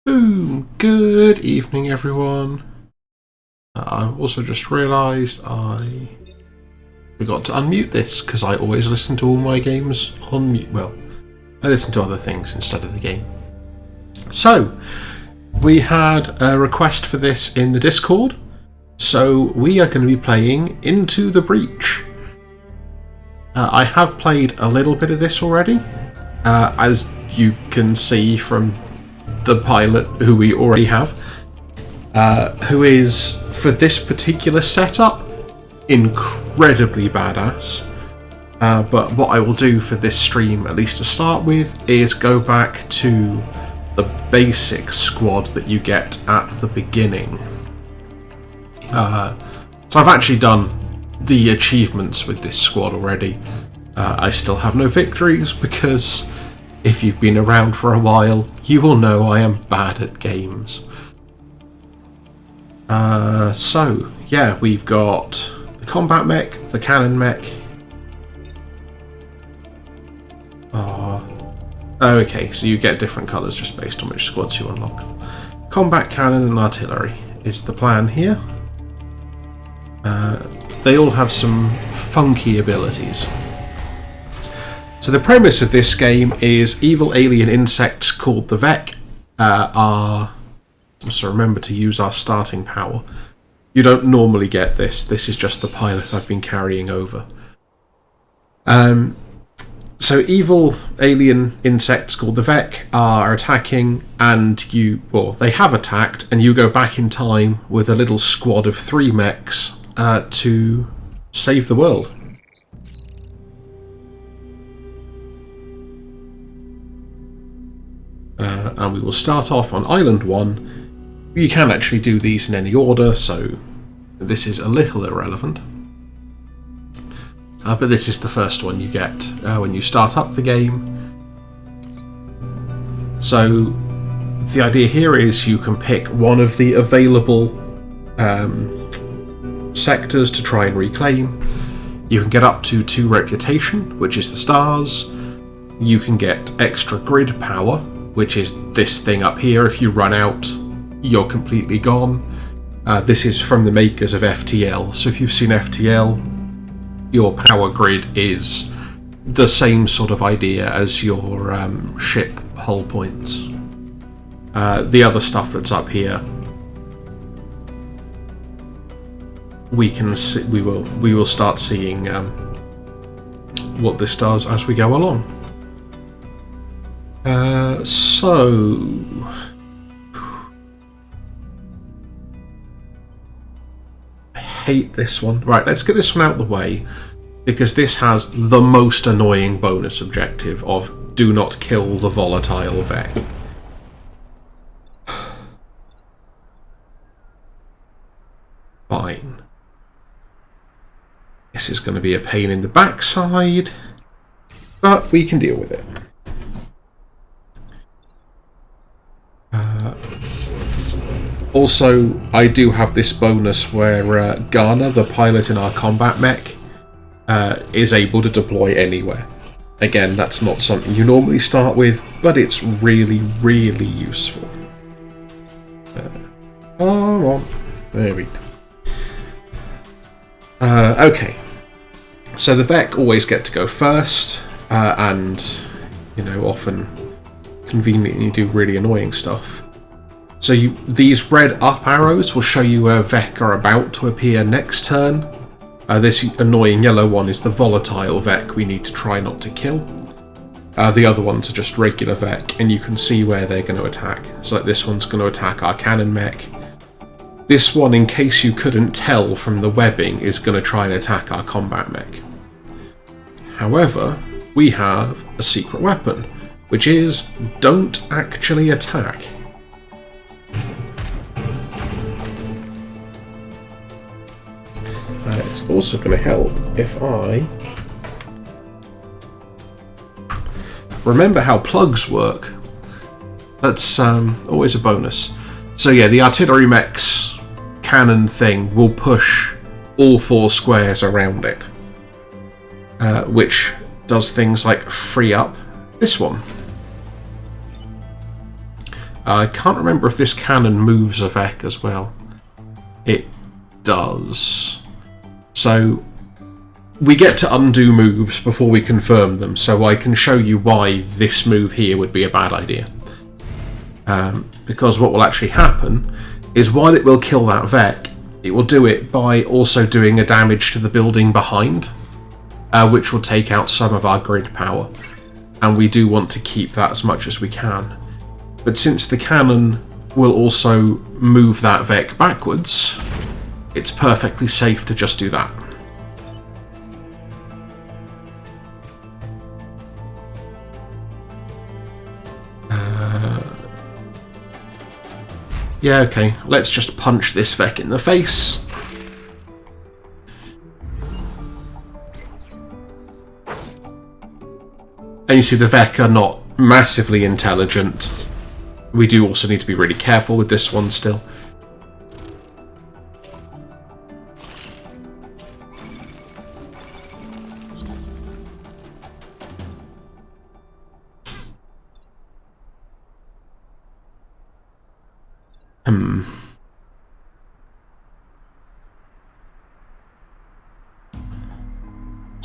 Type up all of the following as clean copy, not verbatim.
Boom! Good evening, everyone. I've also just realised I forgot to unmute this because I always listen to all my games on mute. Well, I listen to other things instead of the game. So, we had a request for this in the Discord, so we are going to be playing Into the Breach. I have played a little bit of this already, as you can see from the pilot who we already have, who is, for this particular setup, incredibly badass. But what I will do for this stream, at least to start with, is go back to the basic squad that you get at the beginning. So I've actually done the achievements with this squad already. I still have no victories because if you've been around for a while, you will know I am bad at games. So, yeah, we've got the combat mech, the cannon mech. Okay, so you get different colours just based on which squads you unlock. Combat cannon and artillery is the plan here. They all have some funky abilities. So the premise of this game is evil alien insects called the Vec are... So remember to use our starting power. You don't normally get this. This is just the pilot I've been carrying over. So evil alien insects called the Vec are attacking, and they have attacked, and you go back in time with a little squad of 3 mechs to save the world. And we will start off on Island 1. You can actually do these in any order, so this is a little irrelevant. But this is the first one you get when you start up the game. So the idea here is you can pick one of the available sectors to try and reclaim. You can get up to 2 reputation, which is the stars. You can get extra grid power, which is this thing up here. If you run out, you're completely gone. This is from the makers of FTL, so if you've seen FTL, your power grid is the same sort of idea as your ship hull points. The other stuff that's up here, we will start seeing what this does as we go along. I hate this one. Right, let's get this one out of the way, because this has the most annoying bonus objective of do not kill the volatile Vec. Fine. This is going to be a pain in the backside, but we can deal with it. Also, I do have this bonus where Garner, the pilot in our combat mech, is able to deploy anywhere. Again, that's not something you normally start with, but it's really, really useful. Come on. There we go. Okay. So the Vec always get to go first, and, often conveniently do really annoying stuff. So these red up arrows will show you where Vec are about to appear next turn. This annoying yellow one is the volatile Vec we need to try not to kill. The other ones are just regular Vec, and you can see where they're going to attack. So like this one's going to attack our cannon mech. This one, in case you couldn't tell from the webbing, is going to try and attack our combat mech. However, we have a secret weapon, which is don't actually attack. It's also going to help if I remember how plugs work. That's always a bonus. So yeah, the artillery mech's cannon thing will push all 4 squares around it, which does things like free up this one. I can't remember if this cannon moves a Vec as well. It does. So we get to undo moves before we confirm them, so I can show you why this move here would be a bad idea. Because what will actually happen is while it will kill that Vec, it will do it by also doing a damage to the building behind, which will take out some of our grid power. And we do want to keep that as much as we can. But since the cannon will also move that Vec backwards, it's perfectly safe to just do that. Yeah, okay, let's just punch this Vec in the face. And you see the Vec are not massively intelligent. We do also need to be really careful with this one still.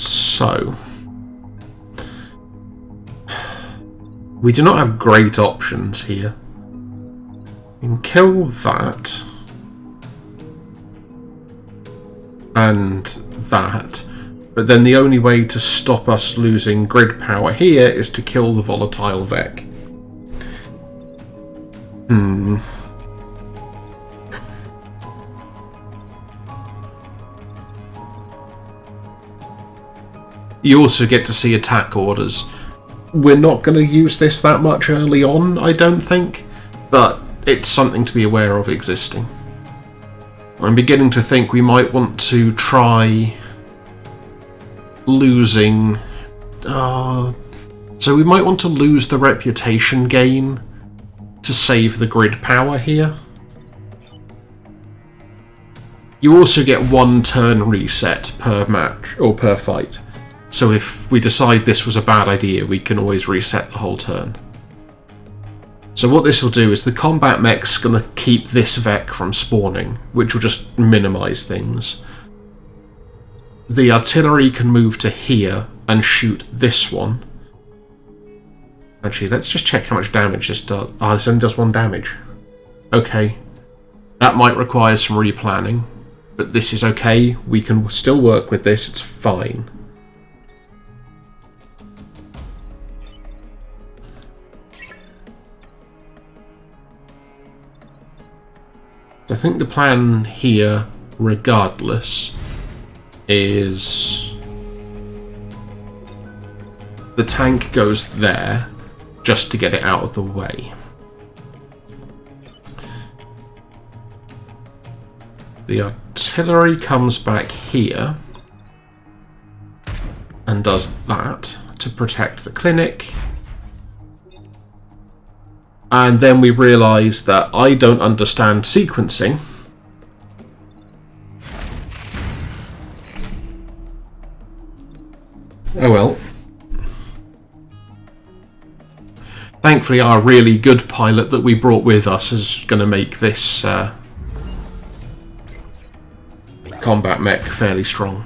So we do not have great options here. We can kill that and that, but then the only way to stop us losing grid power here is to kill the volatile Vec. You also get to see attack orders. We're not going to use this that much early on, I don't think, but it's something to be aware of existing. I'm beginning to think we might want to try losing... so we might want to lose the reputation gain to save the grid power here. You also get 1 turn reset per match, or per fight. So if we decide this was a bad idea, we can always reset the whole turn. So what this will do is the combat mech's going to keep this Vec from spawning, which will just minimise things. The artillery can move to here and shoot this one. Actually, let's just check how much damage this does. Ah, this only does 1 damage. Okay. That might require some replanning, but this is okay. We can still work with this, it's fine. I think the plan here, regardless, is the tank goes there just to get it out of the way. The artillery comes back here and does that to protect the clinic. And then we realise that I don't understand sequencing. Oh well. Thankfully our really good pilot that we brought with us is going to make this combat mech fairly strong.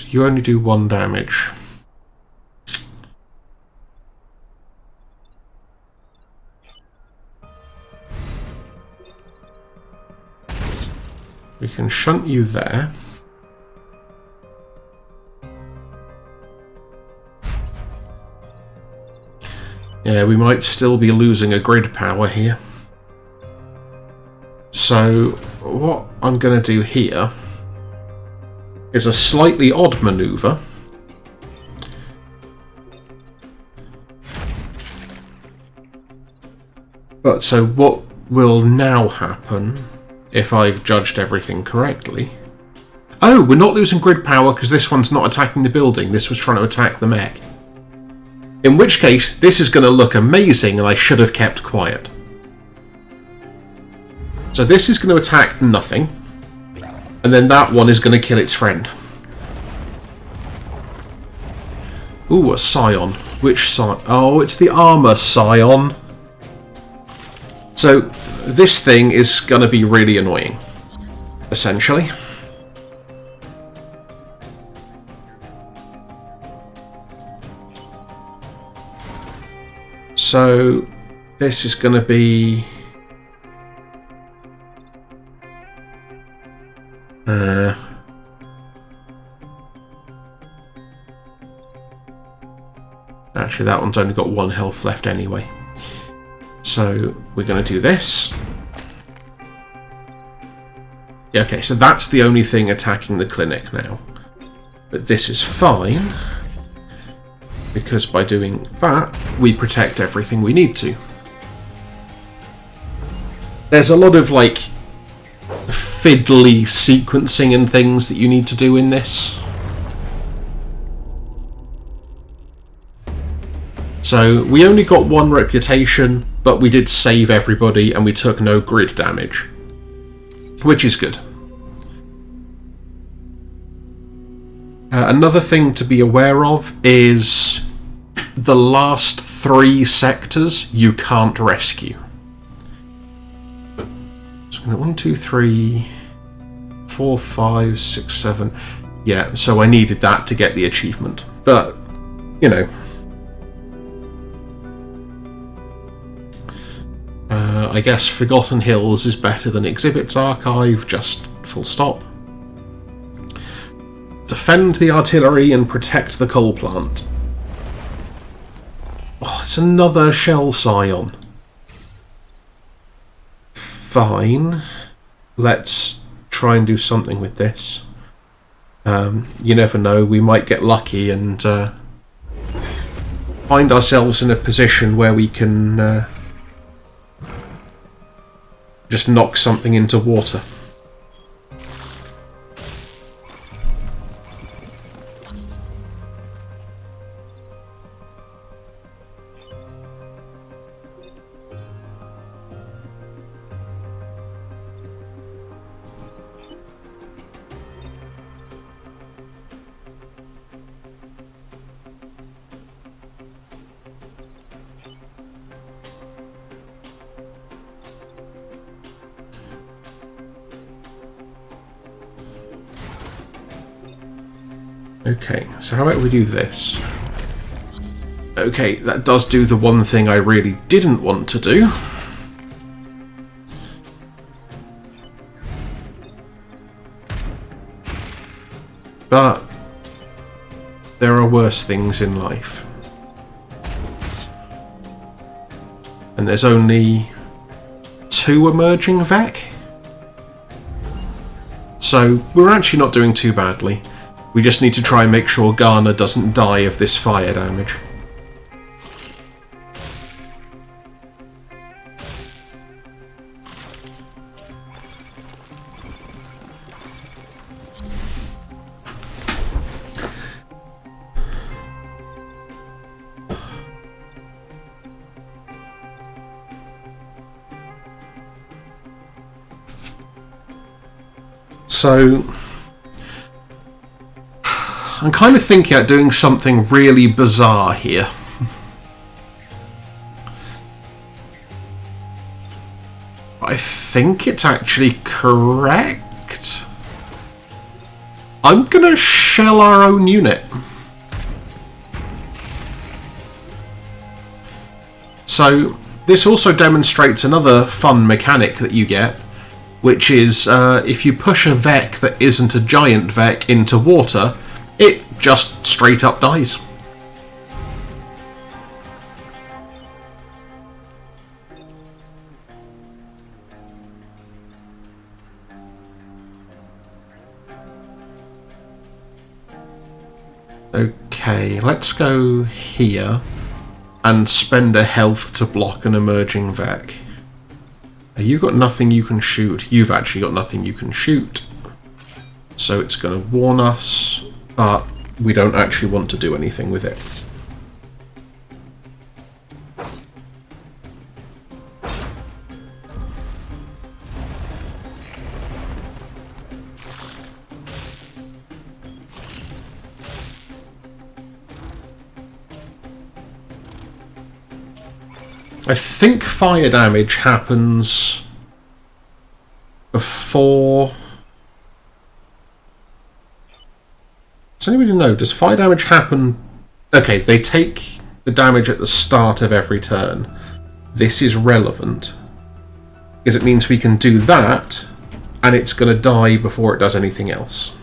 You only do 1 damage. We can shunt you there. Yeah, we might still be losing a grid power here. So what I'm going to do here is a slightly odd maneuver. But so what will now happen, if I've judged everything correctly... Oh, we're not losing grid power because this one's not attacking the building. This was trying to attack the mech. In which case, this is going to look amazing and I should have kept quiet. So this is going to attack nothing. And then that one is going to kill its friend. Ooh, a scion. Which scion? Oh, it's the armor scion. So this thing is going to be really annoying, essentially. So this is going to be... Actually, that one's only got 1 health left anyway. So we're going to do this. Yeah, okay, so that's the only thing attacking the clinic now. But this is fine, because by doing that, we protect everything we need to. There's a lot of, like, fiddly sequencing and things that you need to do in this. So we only got 1 reputation, but we did save everybody and we took no grid damage, which is good. Another thing to be aware of is the last 3 sectors you can't rescue. So 1, 2, 3, 4, 5, 6, 7. Yeah, so I needed that to get the achievement. But, you know. I guess Forgotten Hills is better than Exhibits Archive, just full stop. Defend the artillery and protect the coal plant. Oh, it's another shell scion. Fine. Let's try and do something with this. You never know, we might get lucky and find ourselves in a position where we can just knock something into water. Okay, so how about we do this? Okay, that does do the one thing I really didn't want to do. But there are worse things in life. And there's only 2 emerging Vec. So we're actually not doing too badly. We just need to try and make sure Ghana doesn't die of this fire damage. So I'm kind of thinking about doing something really bizarre here. I think it's actually correct. I'm gonna shell our own unit. So this also demonstrates another fun mechanic that you get, which is if you push a Vec that isn't a giant Vec into water, it just straight up dies. Okay, let's go here and spend a health to block an emerging Vec. You've got nothing you can shoot. You've actually got nothing you can shoot. So it's going to warn us, but we don't actually want to do anything with it. I think fire damage happens before... Does anybody know? Does fire damage happen... Okay, they take the damage at the start of every turn. This is relevant, because it means we can do that, and it's going to die before it does anything else.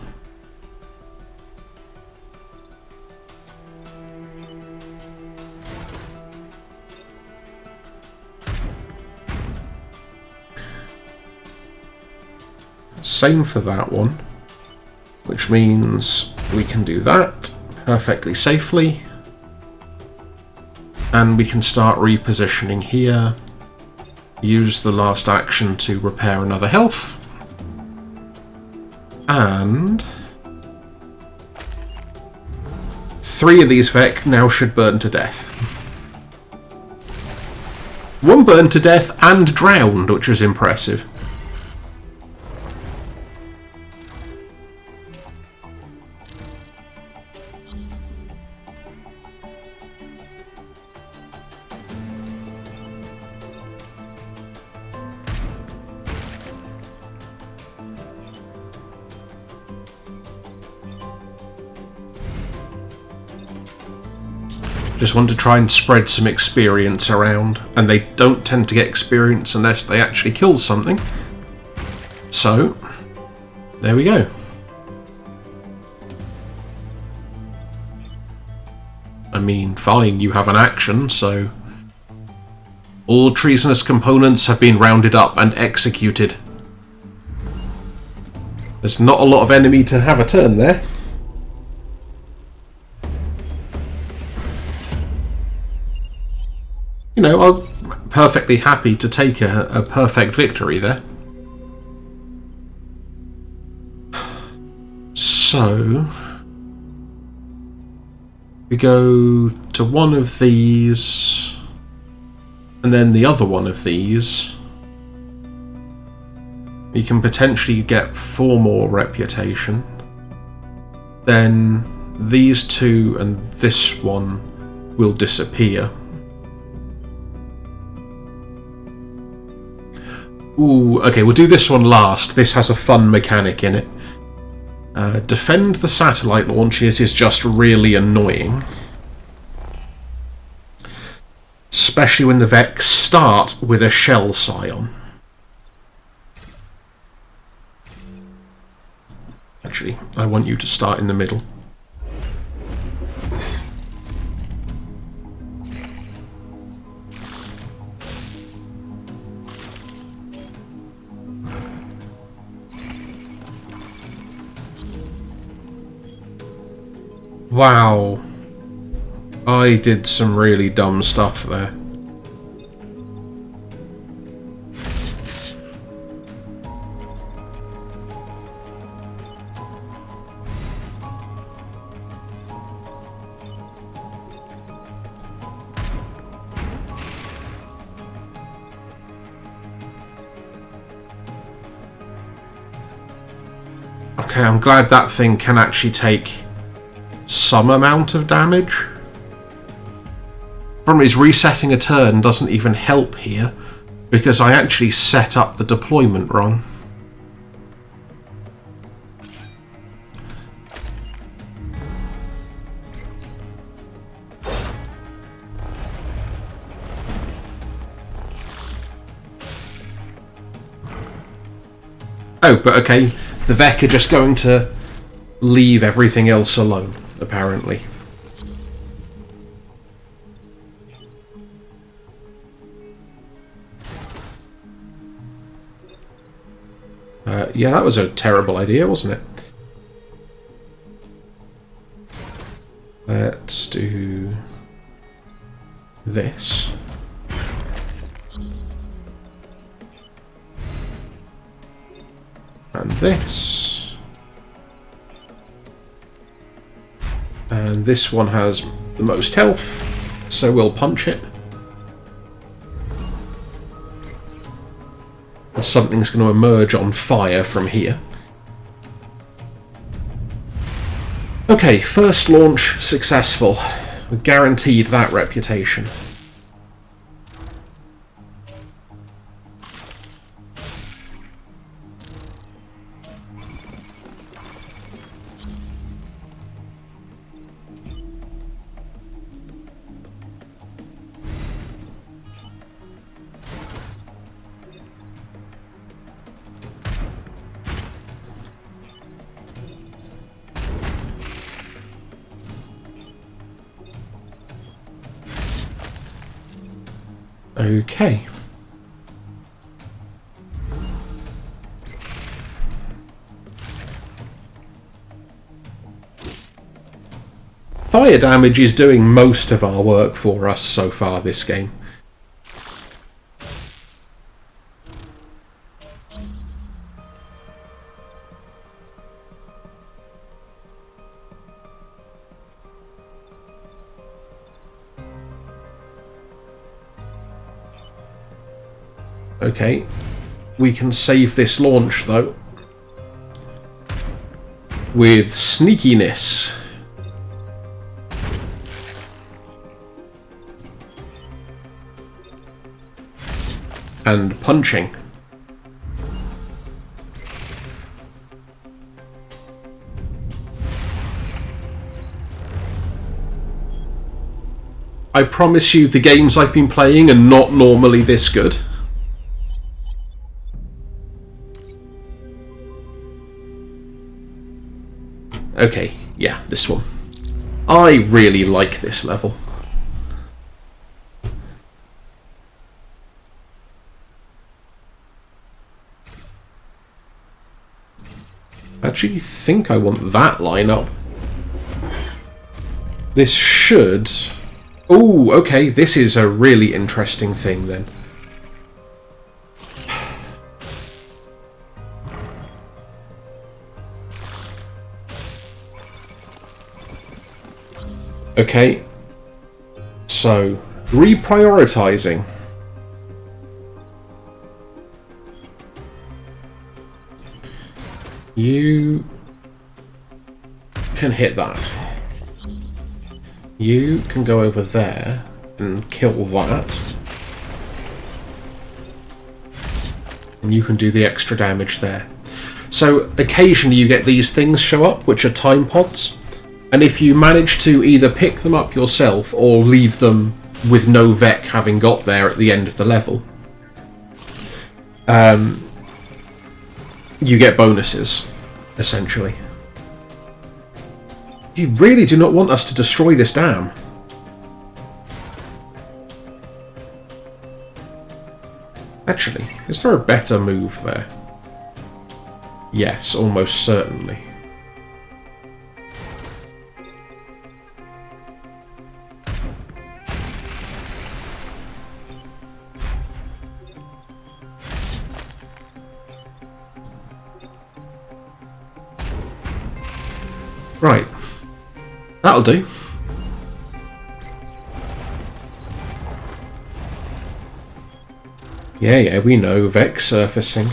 Same for that one, which means we can do that perfectly safely, and we can start repositioning here, use the last action to repair another health, and 3 of these Vec now should burn to death. One burned to death and drowned, which was impressive. Just want to try and spread some experience around, and they don't tend to get experience unless they actually kill something. So, there we go. I mean, fine, you have an action, so... All treasonous components have been rounded up and executed. There's not a lot of enemy to have a turn there. You know, I'm perfectly happy to take a perfect victory there. So, we go to one of these, and then the other one of these. We can potentially get 4 more reputation. Then these 2 and this one will disappear. Ooh, okay, we'll do this one last. This has a fun mechanic in it. Defend the satellite launches is just really annoying. Especially when the Vex start with a shell scion. Actually, I want you to start in the middle. Wow, I did some really dumb stuff there. Okay, I'm glad that thing can actually take some amount of damage. Problem is, resetting a turn doesn't even help here, because I actually set up the deployment wrong. Oh, but okay, the Vec are just going to leave everything else alone, apparently. Yeah, that was a terrible idea, wasn't it? Let's do this. And this. And this one has the most health, so we'll punch it. And something's going to emerge on fire from here. Okay, first launch successful. We're guaranteed that reputation. Okay. Fire damage is doing most of our work for us so far this game. Okay, we can save this launch though with sneakiness. And punching. I promise you the games I've been playing are not normally this good. Okay, yeah, this one. I really like this level. I actually think I want that lineup. This should... Oh, okay, this is a really interesting thing then. Okay, so reprioritizing. You can hit that. You can go over there and kill that. And you can do the extra damage there. So occasionally you get these things show up, which are time pods. And if you manage to either pick them up yourself or leave them with no Vec having got there at the end of the level, you get bonuses, essentially. You really do not want us to destroy this dam. Actually, is there a better move there? Yes, almost certainly. Right. That'll do. Yeah, we know. Vec surfacing.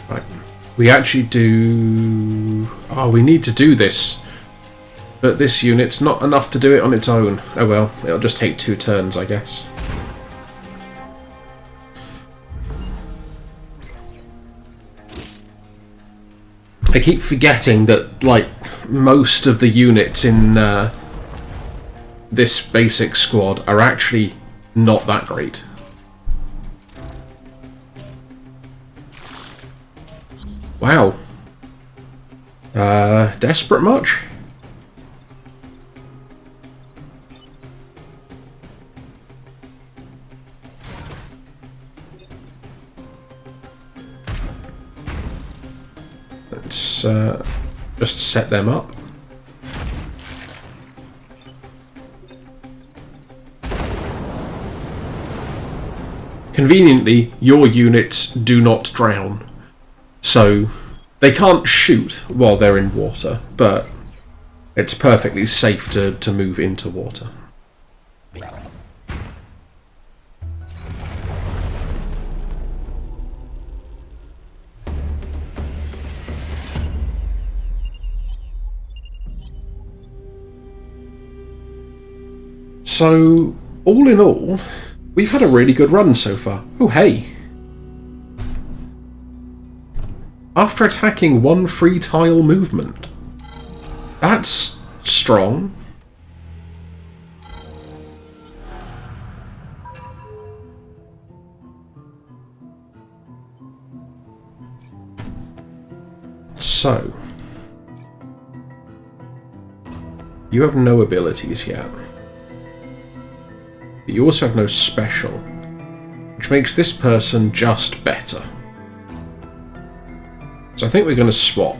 Right. We actually do... Oh, we need to do this. But this unit's not enough to do it on its own. Oh well, it'll just take 2 turns, I guess. I keep forgetting that, like, most of the units in this basic squad are actually not that great. Wow. Desperate much? Let's just set them up. Conveniently, your units do not drown. So, they can't shoot while they're in water, but it's perfectly safe to move into water. So, all in all, we've had a really good run so far. Oh, hey! after attacking 1 free tile movement. That's strong. So, you have no abilities yet. But you also have no special, which makes this person just better. So I think we're going to swap.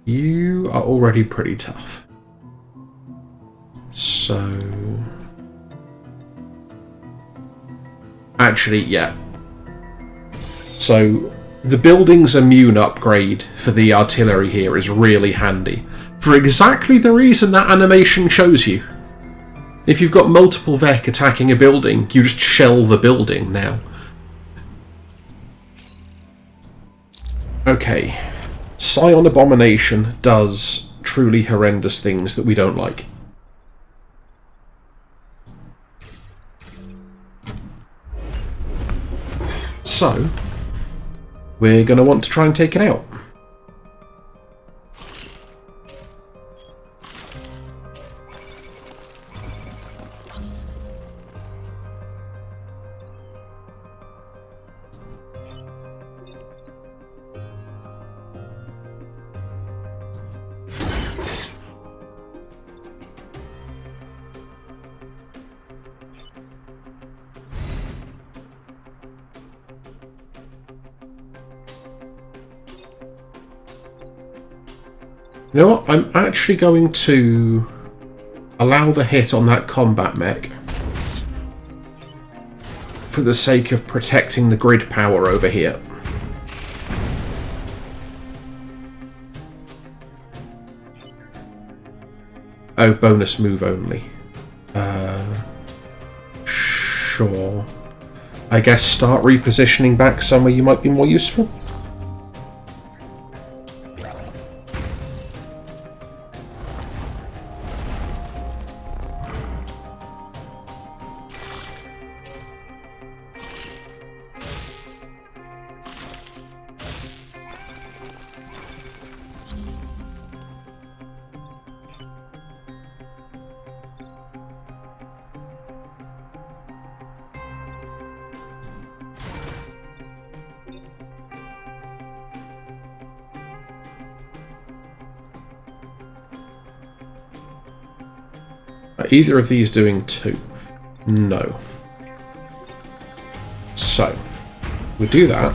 You are already pretty tough. So... Actually, yeah. So, the building's immune upgrade for the artillery here is really handy. For exactly the reason that animation shows you. If you've got multiple Vec attacking a building, you just shell the building now. Okay. Scion Abomination does truly horrendous things that we don't like. So, we're going to want to try and take it out. You know what? I'm actually going to allow the hit on that combat mech for the sake of protecting the grid power over here. Oh, bonus move only. Sure. I guess start repositioning back somewhere you might be more useful. Are either of these doing 2? No. So, we'll do that.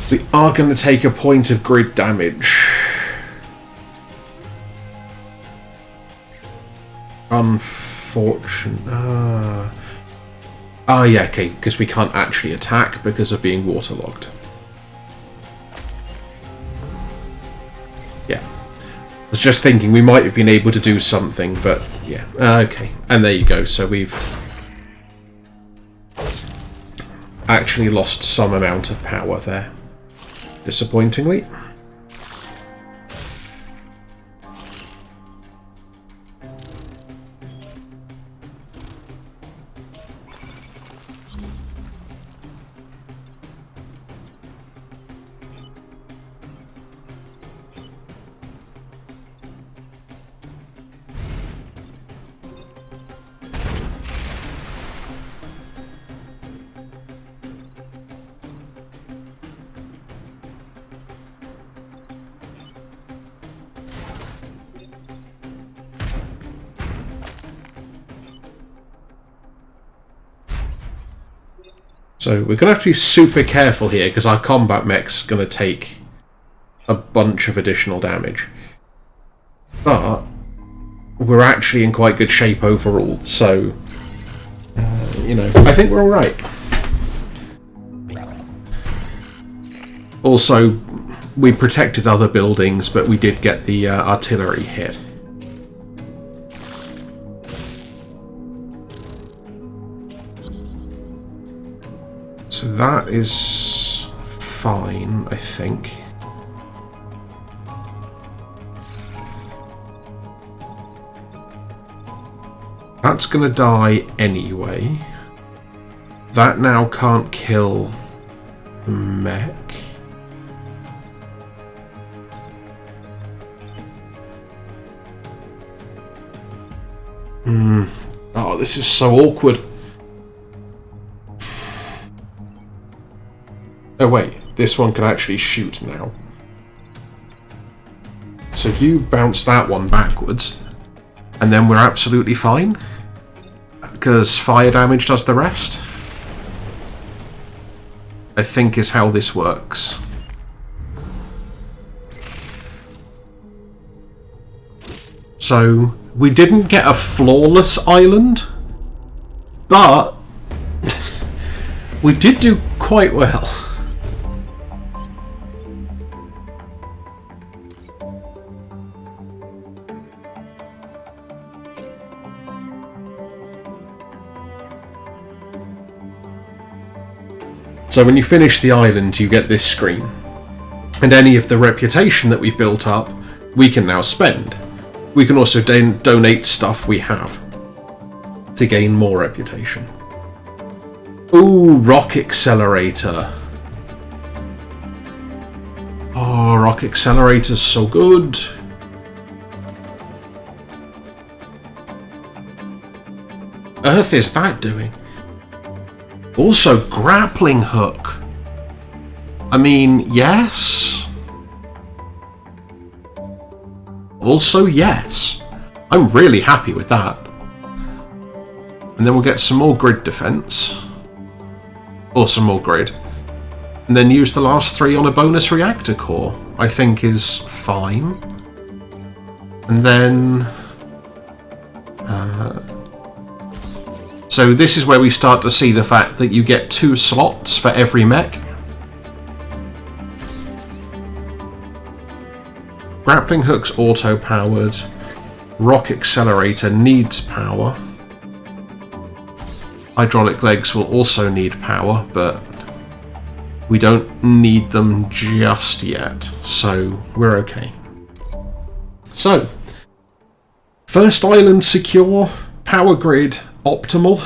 We are going to take a point of grid damage. Unfortunate. Yeah, okay, because we can't actually attack because of being waterlogged. Yeah. I was just thinking we might have been able to do something, but yeah. Okay, and there you go. So we've actually lost some amount of power there. Disappointingly. So we're going to have to be super careful here because our combat mech's going to take a bunch of additional damage. But we're actually in quite good shape overall, so you know, I think we're alright. Also, we protected other buildings, but we did get the artillery hit. So that is fine, I think. that's going to die anyway. That now can't kill the mech. Oh, this is so awkward. Oh wait, this one can actually shoot now. So you bounce that one backwards, and then we're absolutely fine, because fire damage does the rest. I think is how this works. So we didn't get a flawless island, but we did do quite well. So when you finish the island, you get this screen. And any of the reputation that we've built up, we can now spend. We can also donate stuff we have to gain more reputation. Ooh, rock accelerator. Oh, rock accelerator's so good. Earth is that doing? Also, grappling hook. I mean, yes. Also, yes. I'm really happy with that. And then we'll get some more grid defense. Or some more grid. And then use the last 3 on a bonus reactor core. I think is fine. And then... so this is where we start to see the fact that you get 2 slots for every mech. Grappling hook's auto-powered. Rock accelerator needs power. Hydraulic legs will also need power, but we don't need them just yet, so we're okay. So, first island secure, power grid optimal.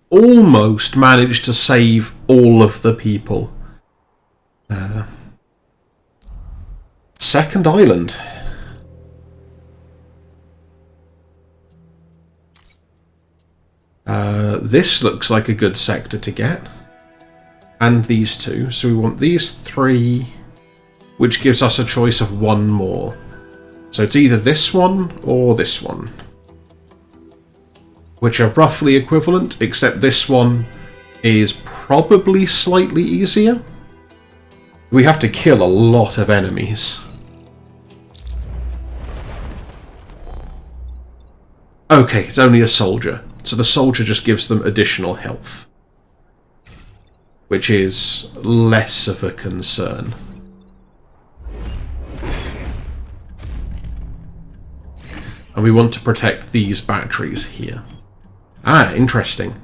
Almost managed to save all of the people. Second island. This looks like a good sector to get. And these 2. So we want these 3, which gives us a choice of 1 more. So it's either this one or this one, which are roughly equivalent, except this one is probably slightly easier. We have to kill a lot of enemies. Okay, it's only a soldier, so the soldier just gives them additional health, which is less of a concern. And we want to protect these batteries here. Ah, interesting.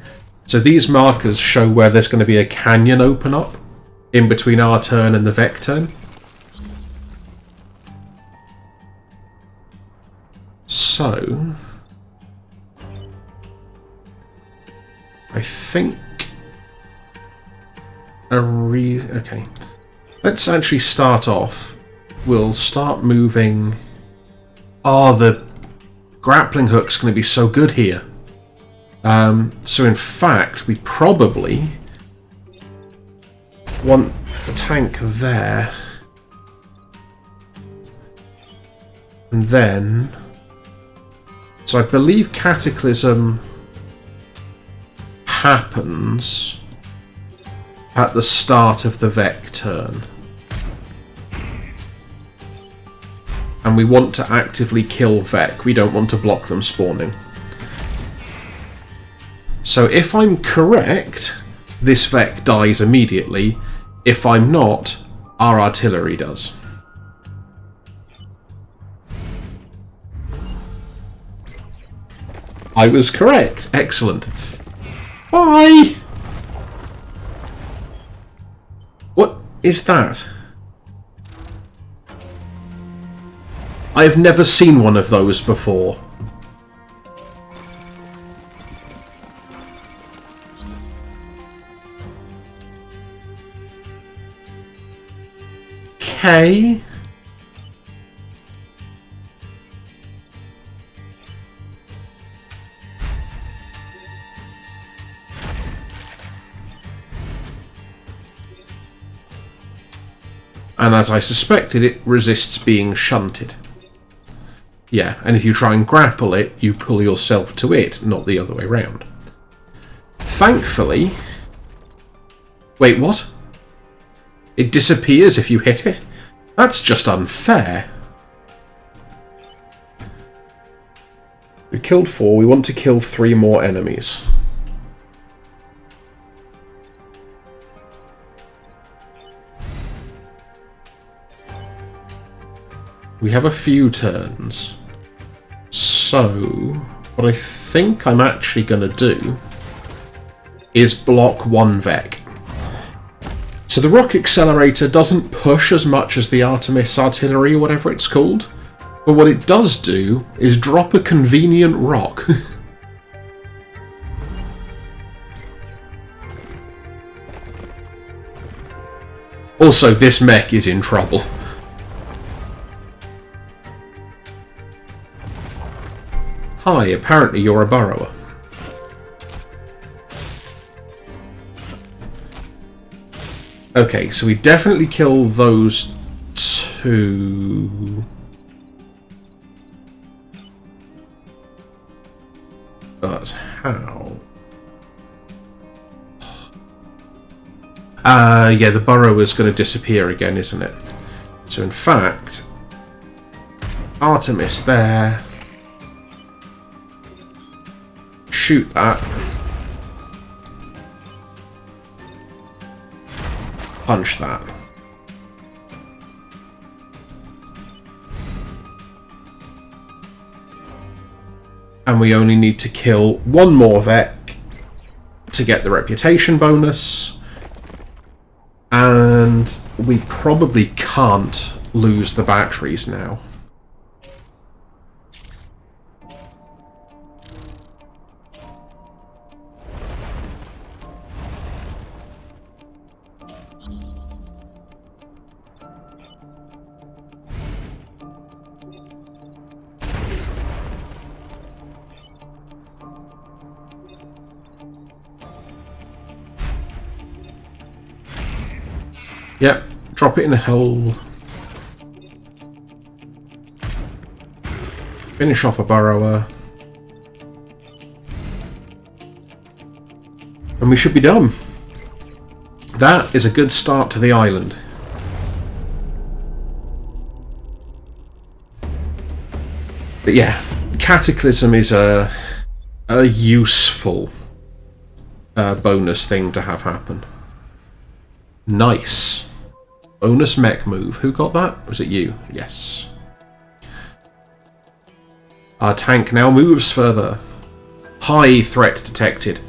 So these markers show where there's going to be a canyon open up in between our turn and the Vec turn. So I think okay. Let's actually start off. We'll start moving. Oh, the grappling hook's going to be so good here. So in fact, we probably want the tank there. And then... so I believe Cataclysm happens at the start of the Vec turn. And we want to actively kill Vec. We don't want to block them spawning. So if I'm correct, this Vec dies immediately. If I'm not, our artillery does. I was correct. Excellent. Bye! What is that? I have never seen one of those before. okay. And as I suspected, it resists being shunted. Yeah, and if you try and grapple it, you pull yourself to it, not the other way round. Thankfully... Wait, what? It disappears if you hit it? That's just unfair. We killed 4, we want to kill 3 more enemies. We have a few turns. So, what I think I'm actually going to do is block 1 Vec. So the rock accelerator doesn't push as much as the Artemis artillery or whatever it's called, but what it does do is drop a convenient rock. Also, this mech is in trouble. Hi, apparently you're a burrower. Okay, so we definitely kill those 2. But how? Yeah, the burrower's going to disappear again, isn't it? So in fact, Artemis there. Shoot that. Punch that. And we only need to kill 1 more Vec to get the reputation bonus. And we probably can't lose the batteries now. Yep, drop it in a hole. Finish off a burrower. And we should be done. That is a good start to the island. But yeah, Cataclysm is a useful bonus thing to have happen. Nice. Bonus mech move. Who got that? Was it you? Yes. Our tank now moves further. High threat detected.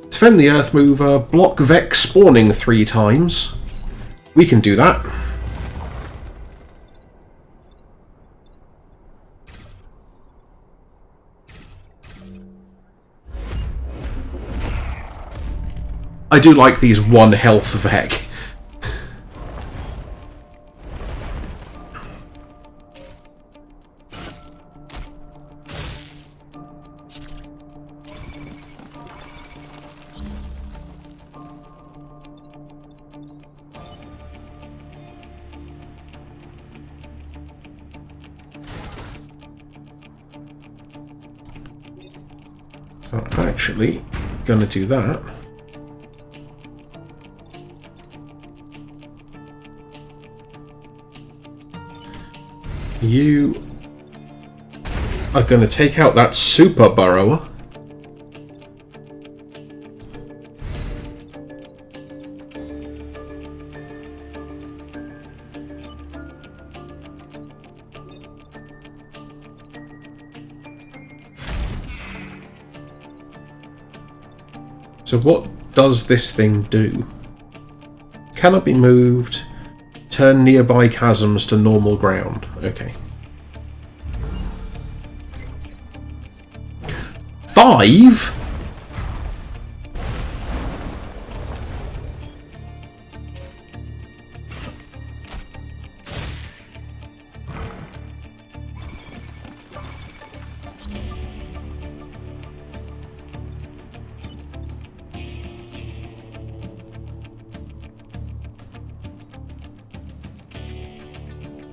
Defend the Earth Mover. Block Vec spawning 3 times. We can do that. I do like these 1 health Vec. So actually, gonna do that. You are going to take out that super burrower. So what does this thing do? Cannot be moved. Turn nearby chasms to normal ground. Okay. 5?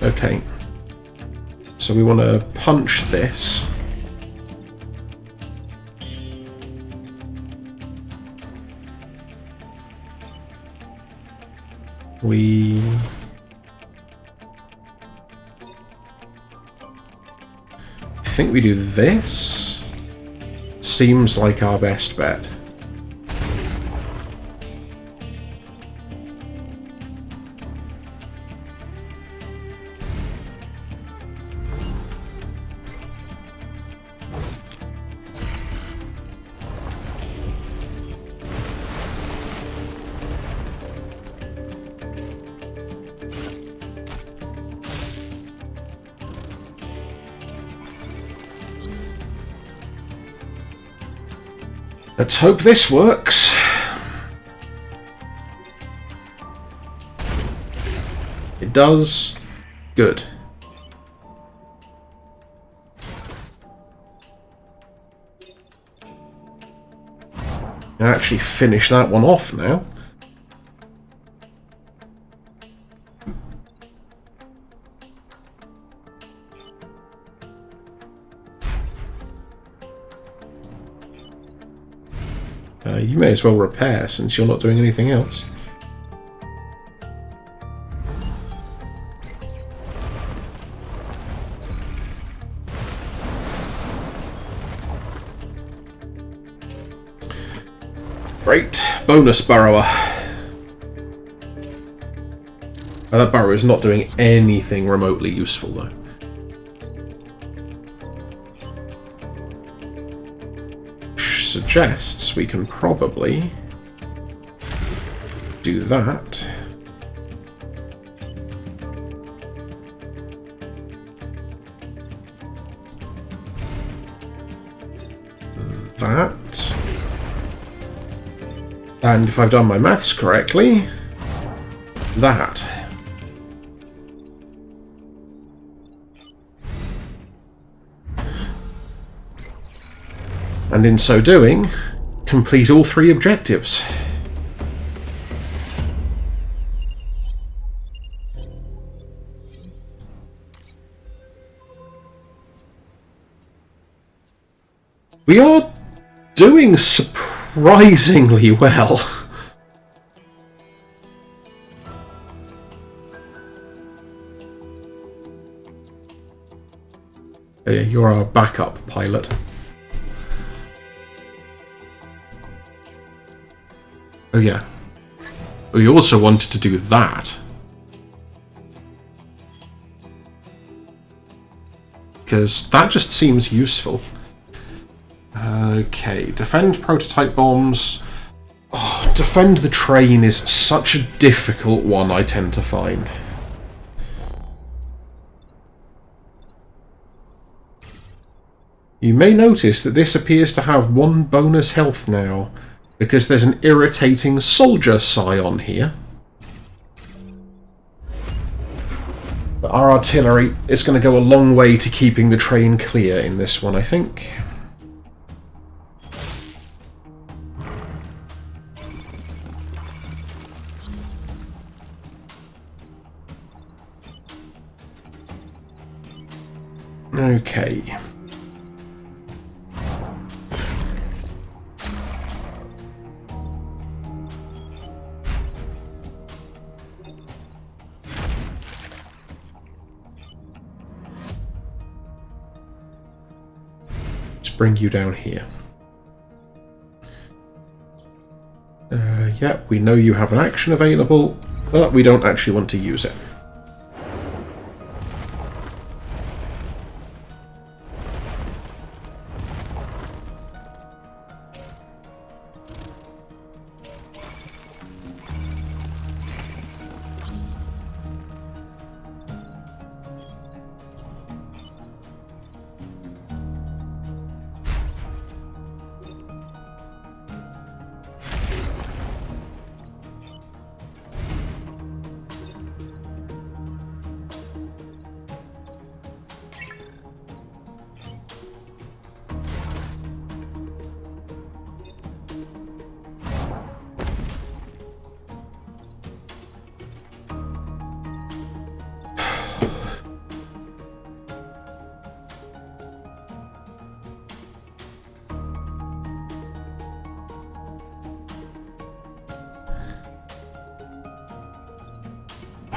Okay. So we want to punch this. I think we do this. Seems like our best bet. Let's hope this works. It does. Good. I actually finish that one off now. You may as well repair since you're not doing anything else. Great. Bonus burrower. That burrower is not doing anything remotely useful though. Suggests we can probably do that. That. And if I've done my maths correctly, that. And in so doing, complete all 3 objectives. We are doing surprisingly well. Oh yeah, you're our backup pilot. Oh yeah. We also wanted to do that. Because that just seems useful. Okay, defend prototype bombs. Oh, defend the train is such a difficult one, I tend to find. You may notice that this appears to have 1 bonus health now, because there's an irritating soldier scion here. But our artillery is going to go a long way to keeping the train clear in this one, I think. Okay. Bring you down here. Yeah, we know you have an action available, but we don't actually want to use it.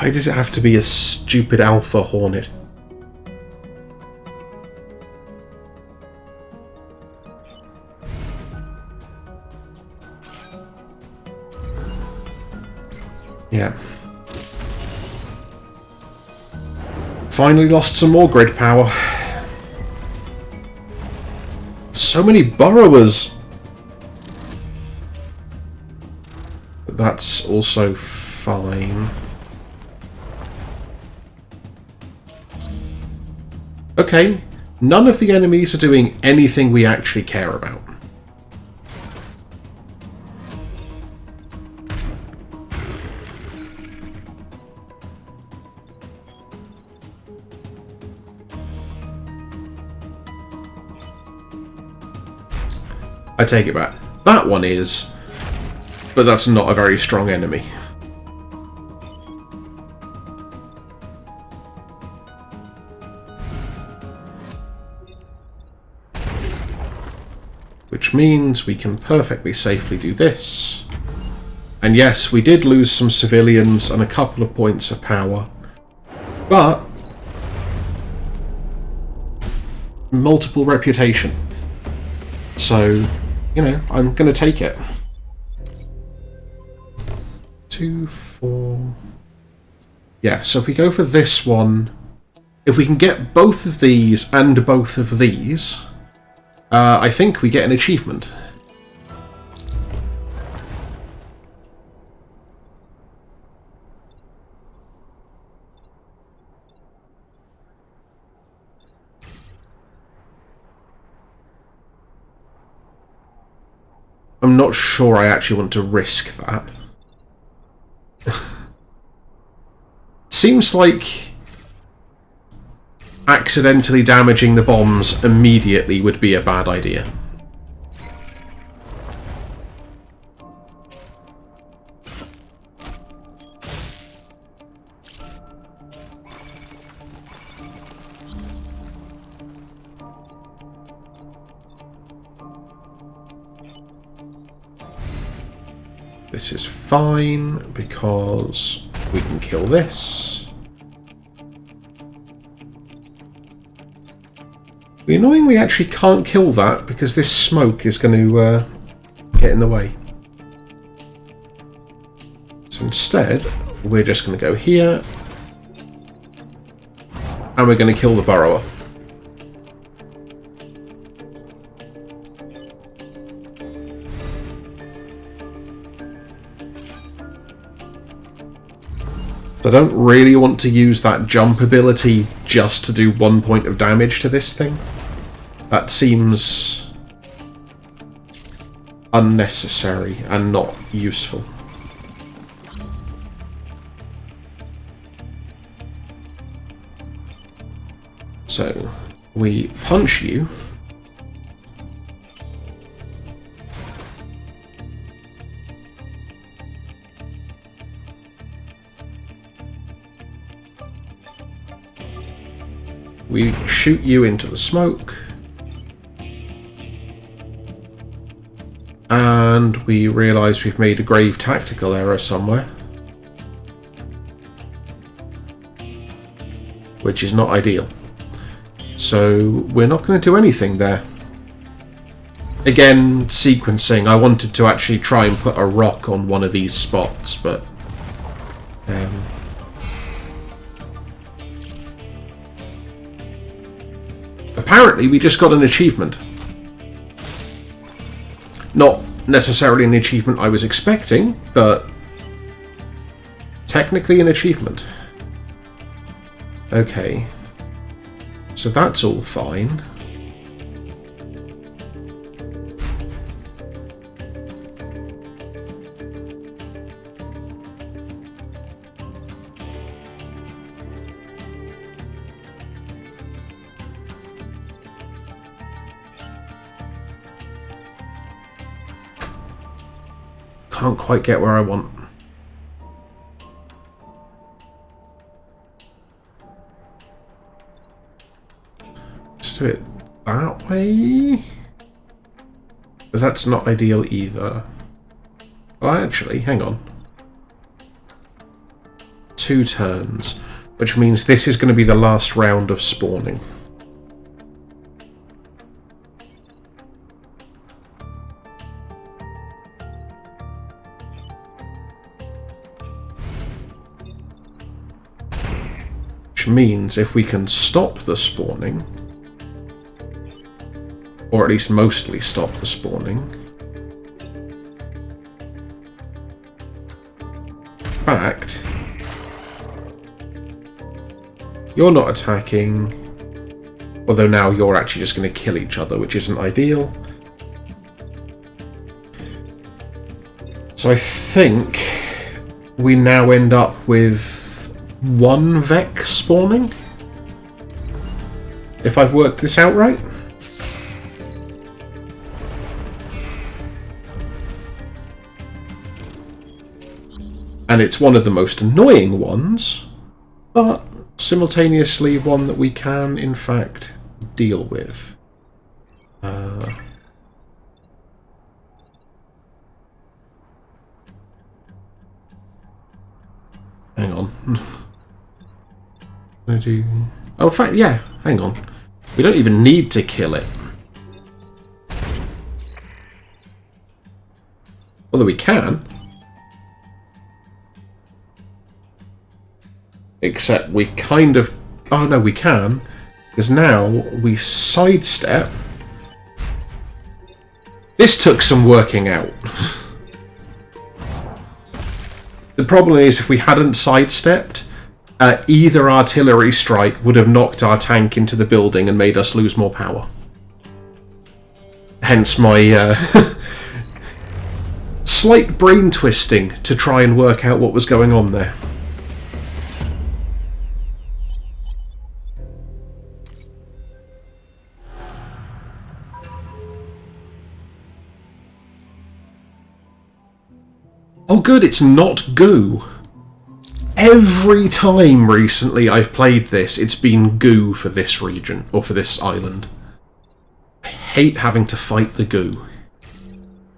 Why does it have to be a stupid alpha hornet? Yeah. Finally lost some more grid power. So many burrowers. But that's also fine. Okay, none of the enemies are doing anything we actually care about. I take it back. That one is, but that's not a very strong enemy. Which means we can perfectly safely do this. And yes, we did lose some civilians and a couple of points of power, but multiple reputation. So, you know, I'm going to take it. 2, 4... Yeah, so if we go for this one, if we can get both of these and both of these, I think we get an achievement. I'm not sure I actually want to risk that. Seems like accidentally damaging the bombs immediately would be a bad idea. This is fine because we can kill this. We annoyingly actually can't kill that because this smoke is going to get in the way. So instead, we're just going to go here and we're going to kill the burrower. I don't really want to use that jump ability just to do 1 point of damage to this thing. That seems unnecessary and not useful. So, we punch you. We shoot you into the smoke. And we realise we've made a grave tactical error somewhere. Which is not ideal. So we're not going to do anything there. Again, sequencing. I wanted to actually try and put a rock on one of these spots, but... apparently we just got an achievement. Not necessarily an achievement I was expecting, but technically an achievement. Okay. So that's all fine. Can't quite get where I want. Let's do it that way. But that's not ideal either. Oh, actually, hang on. 2 turns, which means this is going to be the last round of spawning. Which means if we can stop the spawning, or at least mostly stop the spawning, in fact, you're not attacking, although now you're actually just going to kill each other, which isn't ideal. So I think we now end up with 1 Vec spawning, if I've worked this out right. And it's one of the most annoying ones, but simultaneously one that we can, in fact, deal with. Hang on. Oh, in fact, yeah, hang on. We don't even need to kill it. Although we can. Except we kind of... Oh, no, we can. Because now we sidestep. This took some working out. The problem is, if we hadn't sidestepped, either artillery strike would have knocked our tank into the building and made us lose more power. Hence my slight brain twisting to try and work out what was going on there. Oh good, it's not goo. Every time recently I've played this, it's been goo for this region, or for this island. I hate having to fight the goo.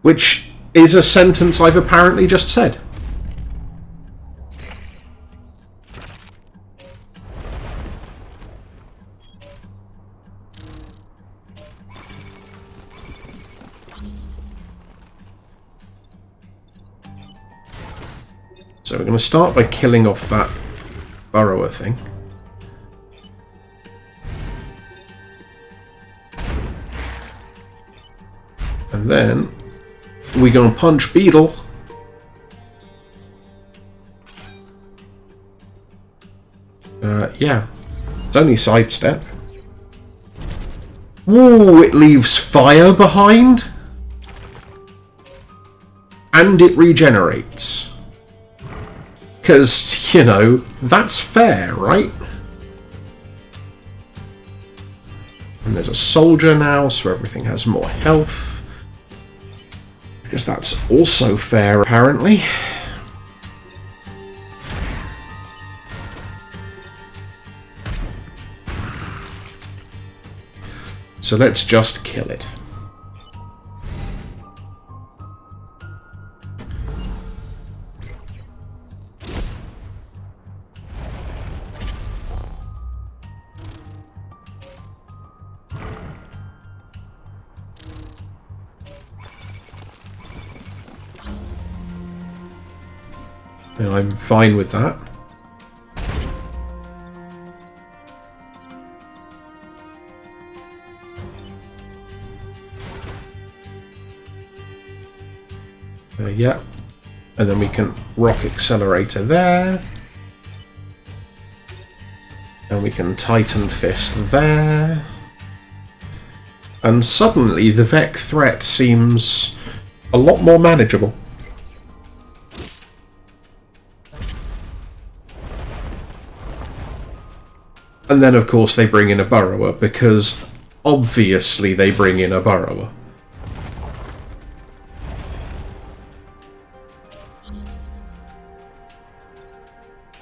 Which is a sentence I've apparently just said. So we're going to start by killing off that burrower thing. And then we're going to punch Beetle. Yeah, it's only sidestep. Whoa, it leaves fire behind. And it regenerates. Because, you know, that's fair, right? And there's a soldier now, so everything has more health. Because that's also fair, apparently. So let's just kill it. And I'm fine with that. Yeah. And then we can rock accelerator there. And we can Titan Fist there. And suddenly the Vec threat seems a lot more manageable. And then, of course, they bring in a burrower, because obviously they bring in a burrower.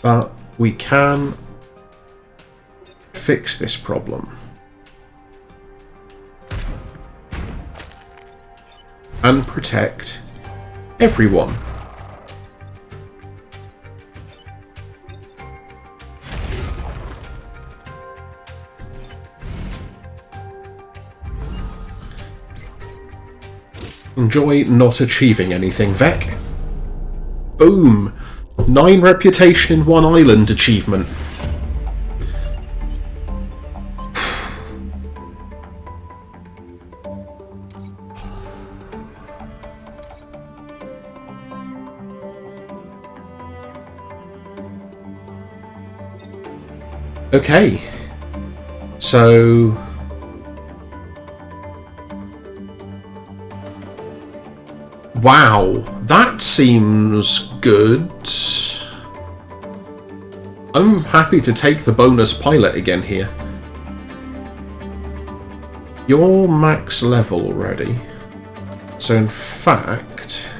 But we can fix this problem. And protect everyone. Enjoy not achieving anything, Vec. Boom! 9 reputation in 1 island achievement. Okay, so wow, that seems good. I'm happy to take the bonus pilot again here. You're max level already, so in fact,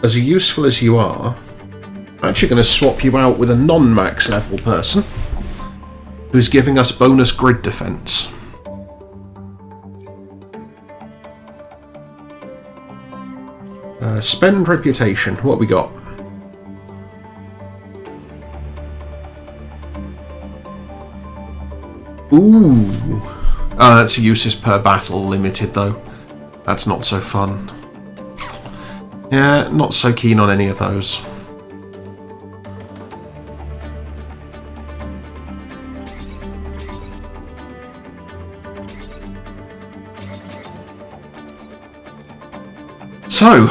as useful as you are, I'm actually going to swap you out with a non-max level person who's giving us bonus grid defense. Spend reputation. What we got? Ooh. That's uses per battle limited though. That's not so fun. Yeah, not so keen on any of those. So,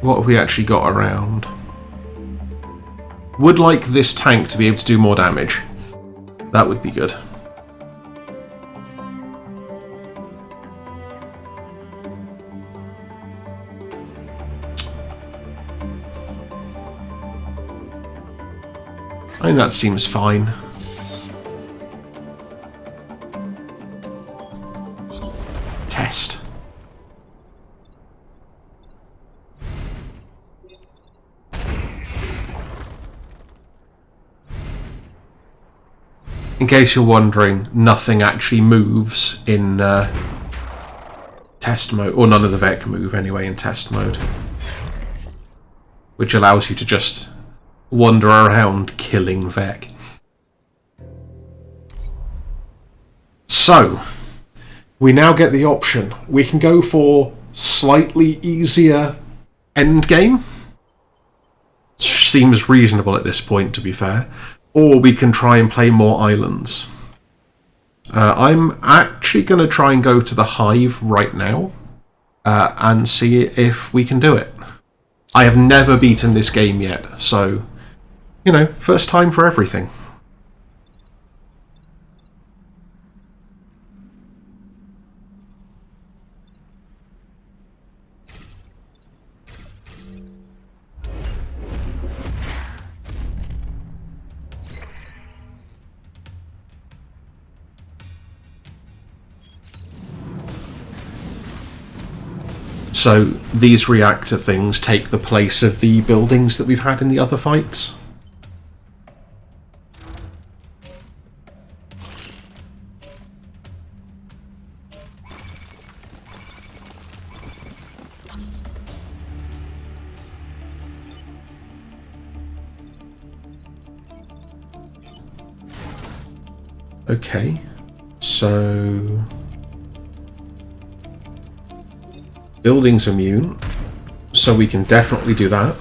what have we actually got around? Would like this tank to be able to do more damage. That would be good. I think that seems fine. Test. In case you're wondering, nothing actually moves in test mode, or none of the Vec move anyway in test mode, which allows you to just wander around killing Vec. So, we now get the option. We can go for slightly easier endgame. Seems reasonable at this point, to be fair. Or we can try and play more islands. I'm actually going to try and go to the Hive right now and see if we can do it. I have never beaten this game yet, so, you know, first time for everything. So these reactor things take the place of the buildings that we've had in the other fights. Okay, so building's immune, so we can definitely do that.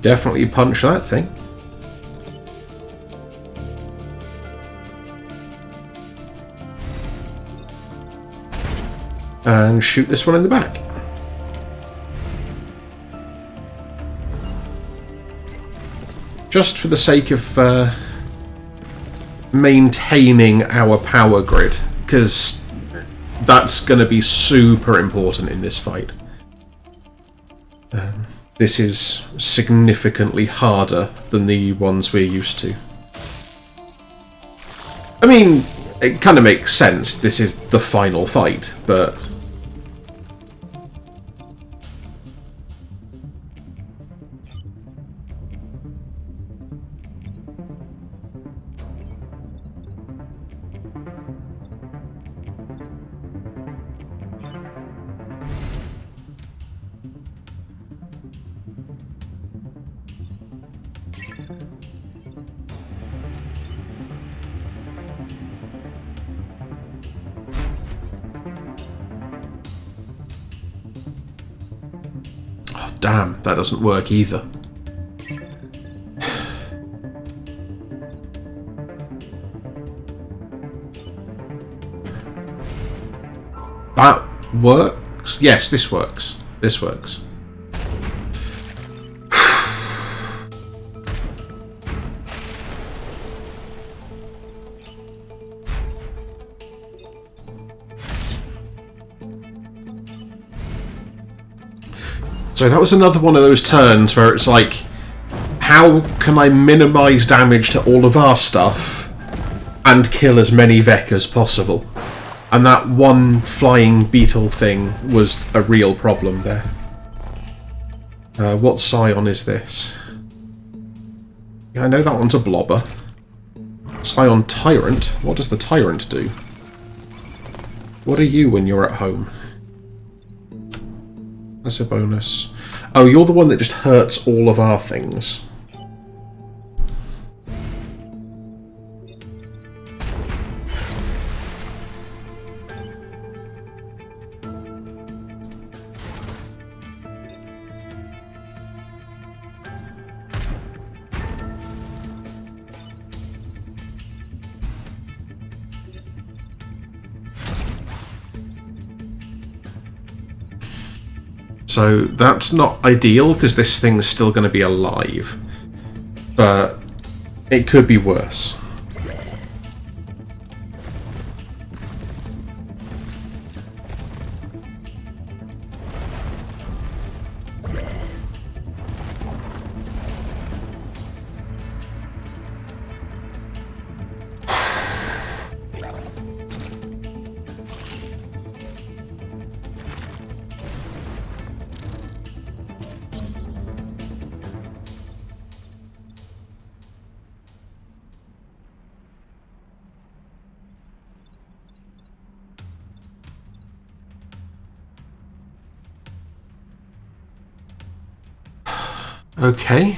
Definitely punch that thing. And shoot this one in the back. Just for the sake of maintaining our power grid, because that's going to be super important in this fight. This is significantly harder than the ones we're used to. I mean, it kind of makes sense, this is the final fight, but damn, that doesn't work either. That works? Yes, this works. This works. So that was another one of those turns where it's like, how can I minimise damage to all of our stuff and kill as many Vek as possible? And that one flying beetle thing was a real problem there. What Scion is this? Yeah, I know that one's a blobber. Scion Tyrant? What does the Tyrant do? What are you when you're at home? That's a bonus. Oh, you're the one that just hurts all of our things. So that's not ideal because this thing's still going to be alive, but it could be worse. Okay.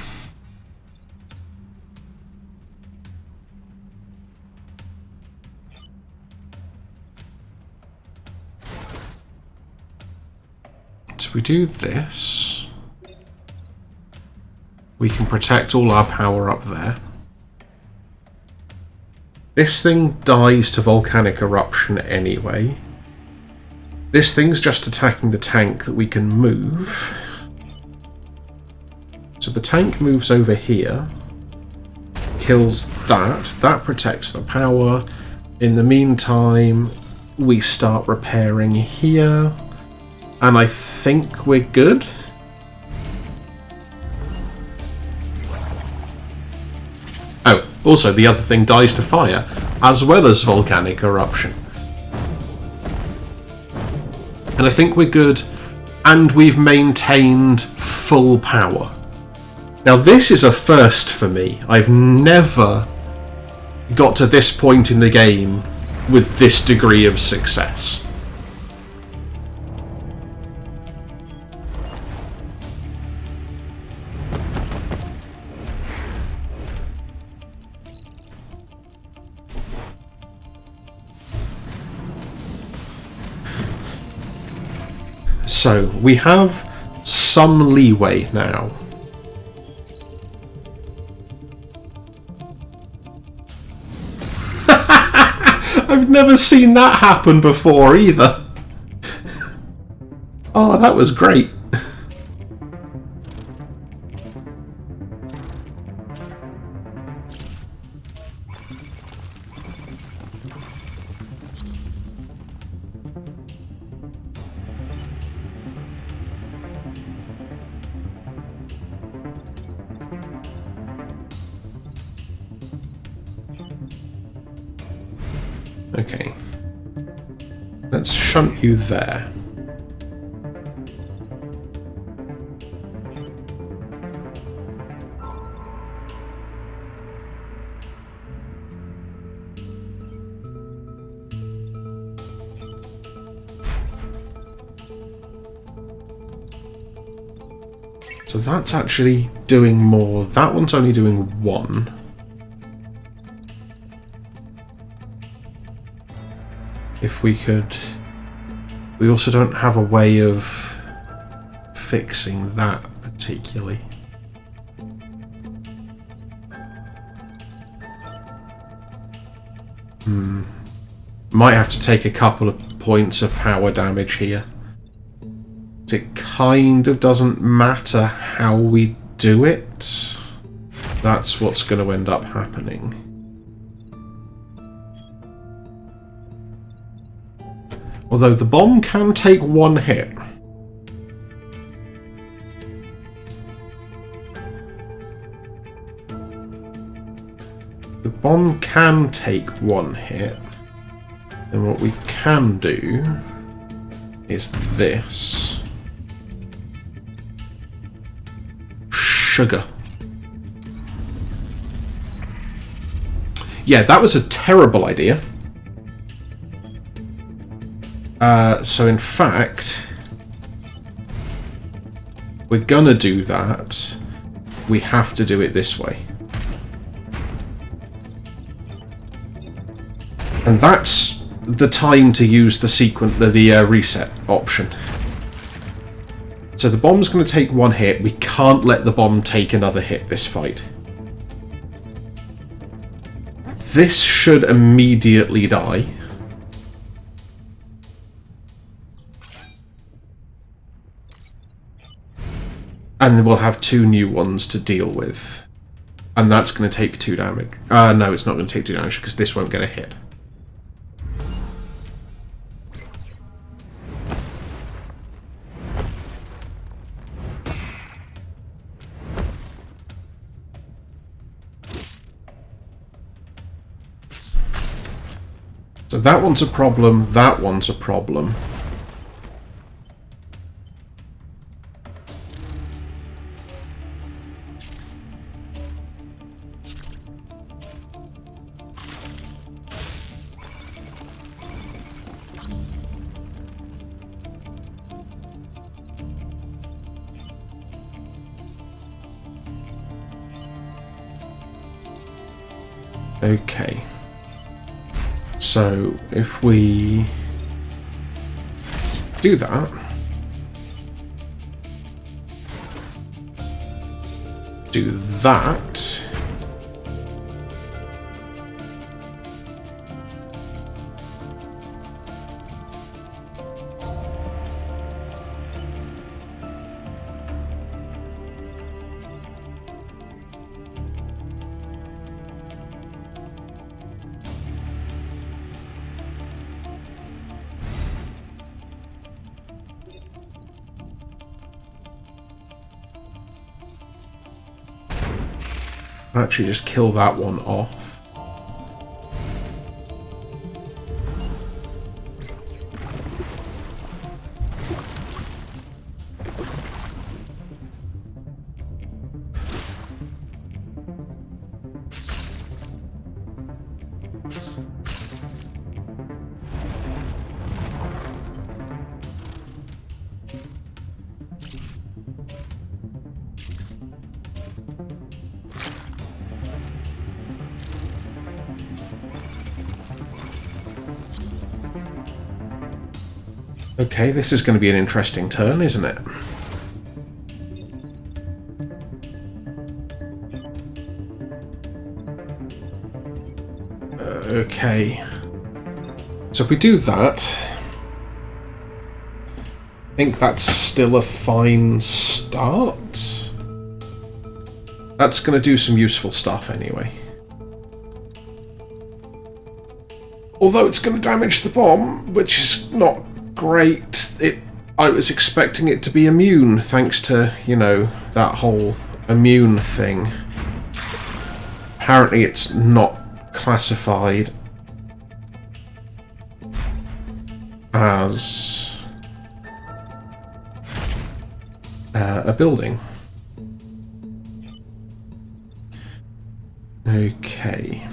So we do this. We can protect all our power up there. This thing dies to volcanic eruption anyway. This thing's just attacking the tank that we can move. So the tank moves over here, kills that. That protects the power. In the meantime, we start repairing here. And I think we're good. Oh, also the other thing dies to fire, as well as volcanic eruption. And I think we're good, and we've maintained full power. Now this is a first for me. I've never got to this point in the game with this degree of success. So we have some leeway now. I've never seen that happen before either. Oh, that was great. Okay, let's shunt you there. So that's actually doing more. That one's only doing one. If we could... We also don't have a way of fixing that particularly. Might have to take a couple of points of power damage here. It kind of doesn't matter how we do it. That's what's going to end up happening. Although the bomb can take one hit. The bomb can take one hit. Then what we can do is this. Sugar. Yeah, that was a terrible idea. So in fact, we're gonna do that. We have to do it this way. And that's the time to use the reset option. So the bomb's going to take one hit. We can't let the bomb take another hit this fight. This should immediately die. And then we'll have two new ones to deal with. And that's going to take 2 damage. No, it's not going to take 2 damage because this won't get a hit. So that one's a problem, that one's a problem. Okay. So, if we do that, do that, actually just kill that one off. Okay, this is going to be an interesting turn, isn't it? Okay. So if we do that, I think that's still a fine start. That's going to do some useful stuff anyway. Although it's going to damage the bomb, which is not great. I was expecting it to be immune, thanks to, you know, that whole immune thing. Apparently it's not classified as a building. Okay.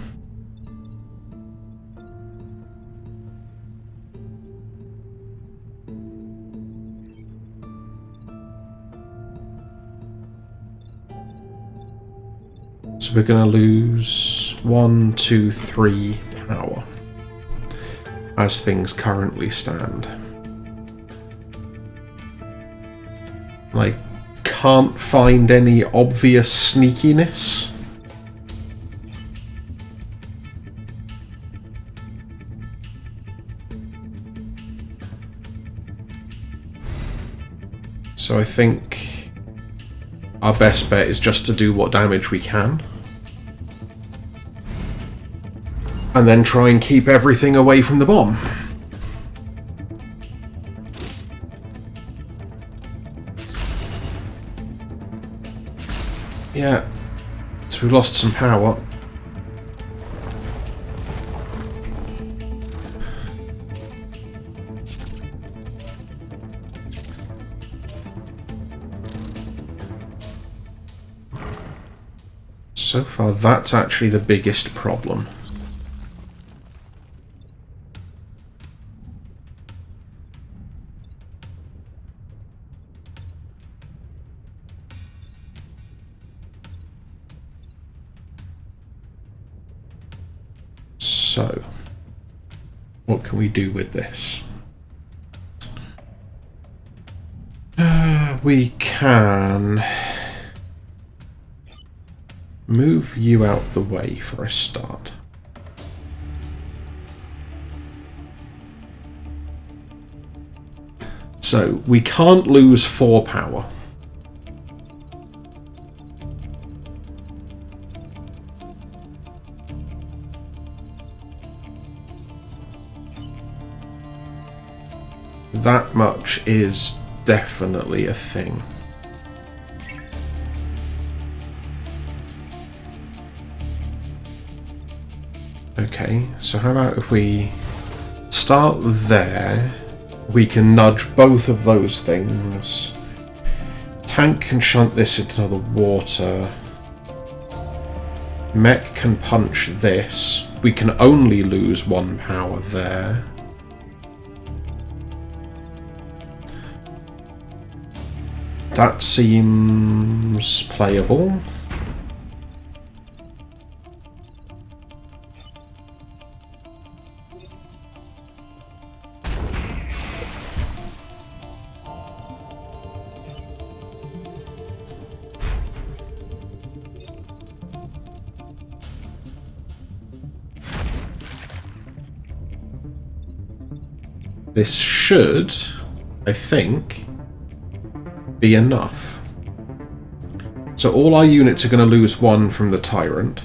So we're going to lose 1, 2, 3 power as things currently stand. I can't find any obvious sneakiness. So I think our best bet is just to do what damage we can. And then try and keep everything away from the bomb. Yeah, so we've lost some power. So far, that's actually the biggest problem. So, what can we do with this? We can move you out of the way for a start. So, we can't lose 4 power. That much is definitely a thing. Okay, so how about if we start there, we can nudge both of those things. Tank can shunt this into the water. Mech can punch this. We can only lose 1 power there. That seems playable. This should, I think, be enough. So all our units are going to lose 1 from the Tyrant.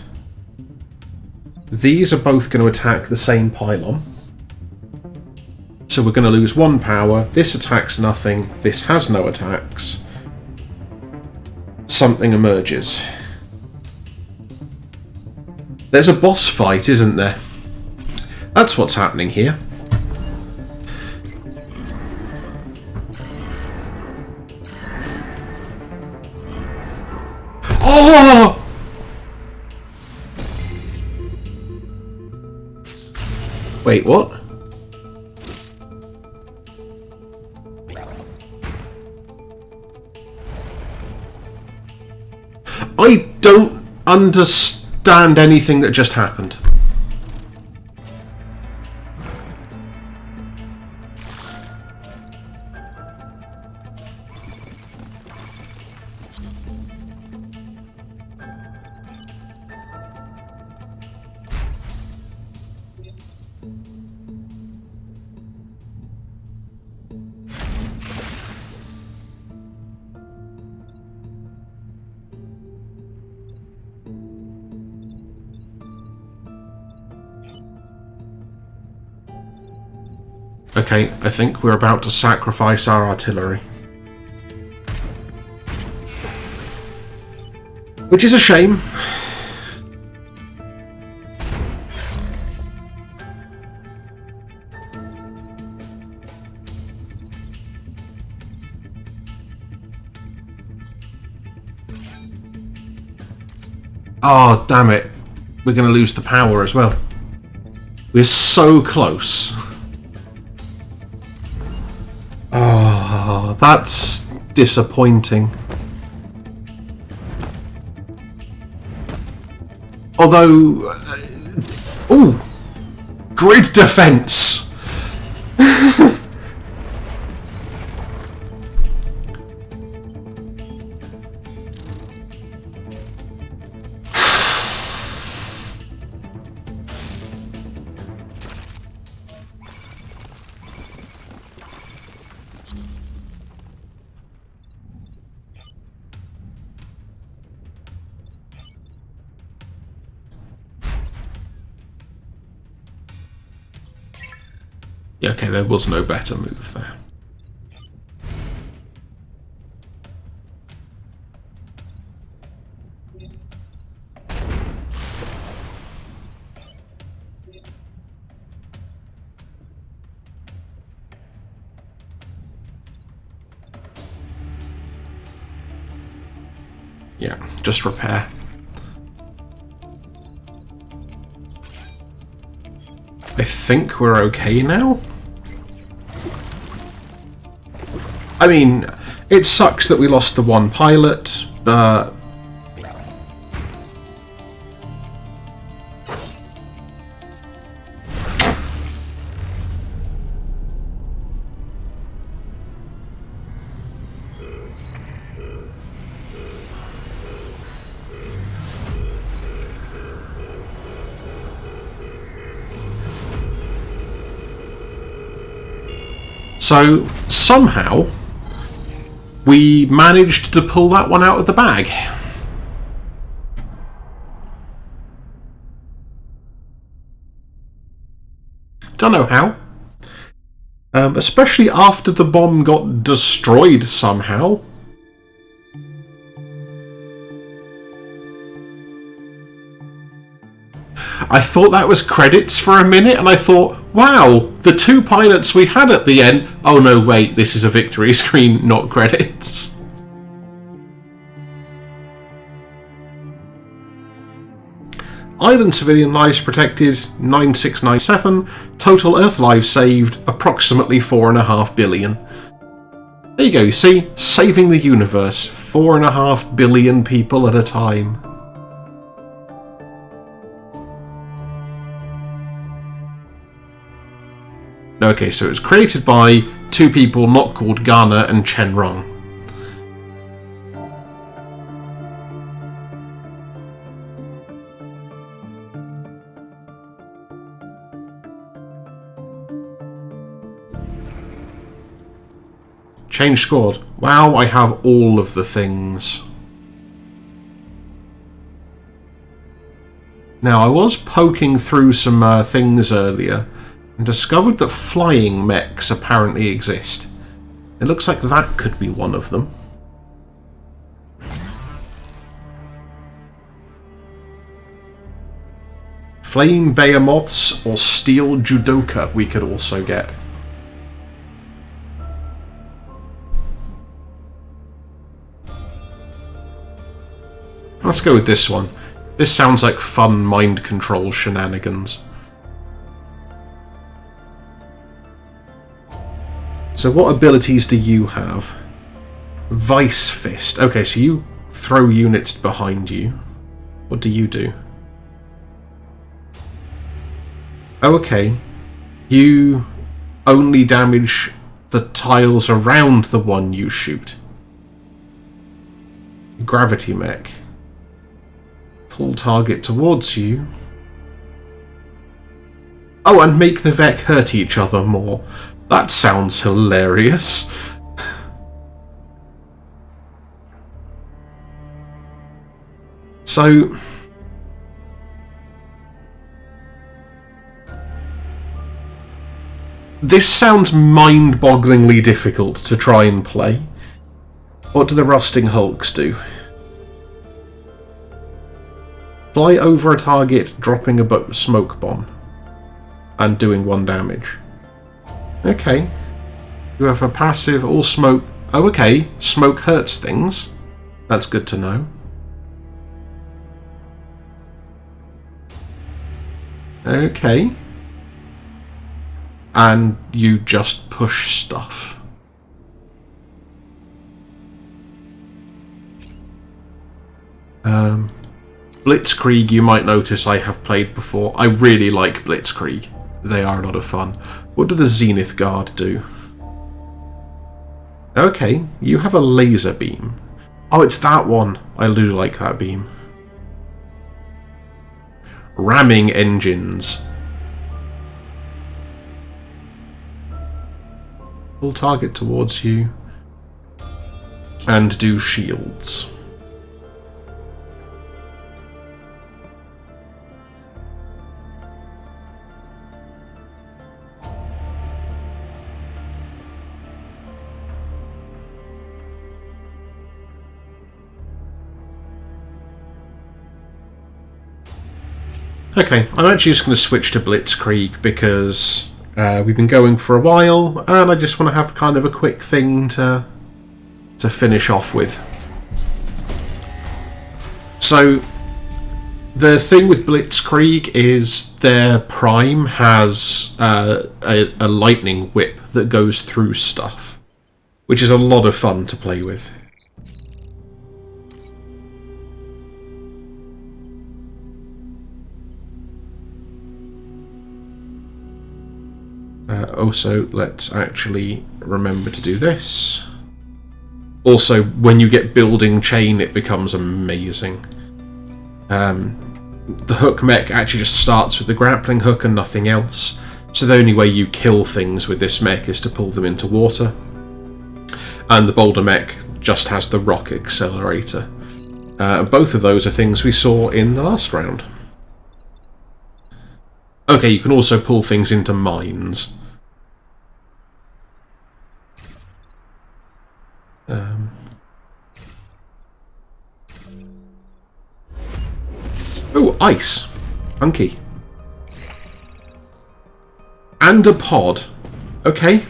These are both going to attack the same pylon. So we're going to lose 1 power. This attacks nothing. This has no attacks. Something emerges. There's a boss fight, isn't there? That's what's happening here. Oh! Wait, what? I don't understand anything that just happened. Okay, I think we're about to sacrifice our artillery. Which is a shame. Oh, damn it. We're going to lose the power as well. We're so close. Oh, that's disappointing. Although... ooh! Grid defense! Yeah, okay, there was no better move there. Yeah, just repair. I think we're okay now. I mean, it sucks that we lost the one pilot, but... So, somehow, we managed to pull that one out of the bag. Don't know how. Especially after the bomb got destroyed somehow. I thought that was credits for a minute, and I thought, wow, the two pilots we had at the end... Oh no, wait, this is a victory screen, not credits. Island civilian lives protected, 9697. Total Earth lives saved, approximately 4.5 billion. There you go, you see? Saving the universe. 4.5 billion people at a time. Okay, so it was created by two people not called Ghana and Chen Rong. Change squad. Wow, I have all of the things. Now, I was poking through some things earlier and discovered that flying mechs apparently exist. It looks like that could be one of them. Flame behemoths or steel judoka we could also get. Let's go with this one. This sounds like fun mind control shenanigans. So what abilities do you have? Vice Fist. Okay, so you throw units behind you. What do you do? Oh, okay. You only damage the tiles around the one you shoot. Gravity mech. Pull target towards you. Oh, and make the Vec hurt each other more. That sounds hilarious. So... this sounds mind-bogglingly difficult to try and play. What do the rusting hulks do? Fly over a target, dropping a smoke bomb. And doing 1 damage. Okay. You have a passive, all smoke... Oh, okay. Smoke hurts things. That's good to know. Okay. And you just push stuff. Blitzkrieg, you might notice I have played before. I really like Blitzkrieg. They are a lot of fun. What do the Zenith Guard do? Okay, you have a laser beam. Oh, it's that one. I do like that beam. Ramming engines. Pull target towards you. And do shields. Okay, I'm actually just going to switch to Blitzkrieg because we've been going for a while, and I just want to have kind of a quick thing to finish off with. So, the thing with Blitzkrieg is their prime has a lightning whip that goes through stuff, which is a lot of fun to play with. Also, let's actually remember to do this. Also, when you get building chain, it becomes amazing. The hook mech actually just starts with the grappling hook and nothing else, so the only way you kill things with this mech is to pull them into water. And the boulder mech just has the rock accelerator. Both of those are things we saw in the last round. Okay, you can also pull things into mines. Oh, ice. Funky. And a pod. Okay.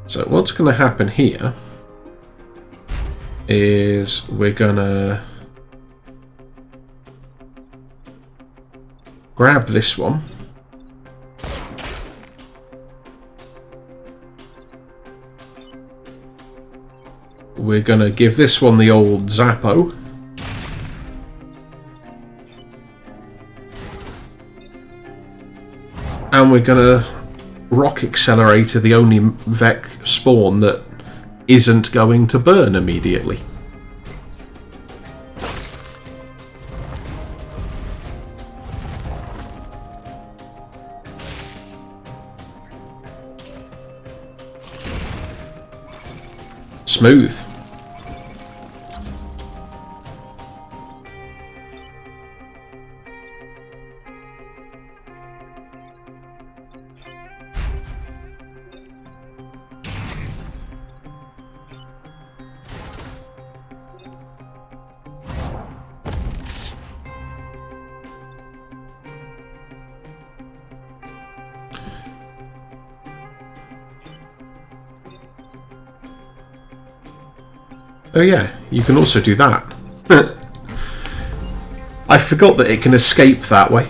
So what's going to happen here is we're going to grab this one. We're going to give this one the old Zappo. And we're going to rock accelerator the only Vec spawn that isn't going to burn immediately. Smooth. Oh yeah, you can also do that. I forgot that it can escape that way.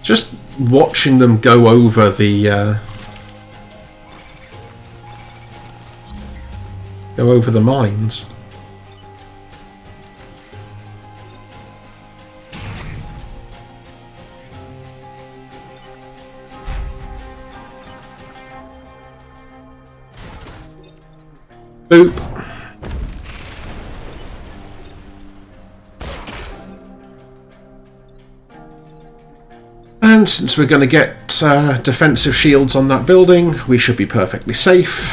Just watching them go over the mines. Boop. And since we're going to get defensive shields on that building, we should be perfectly safe.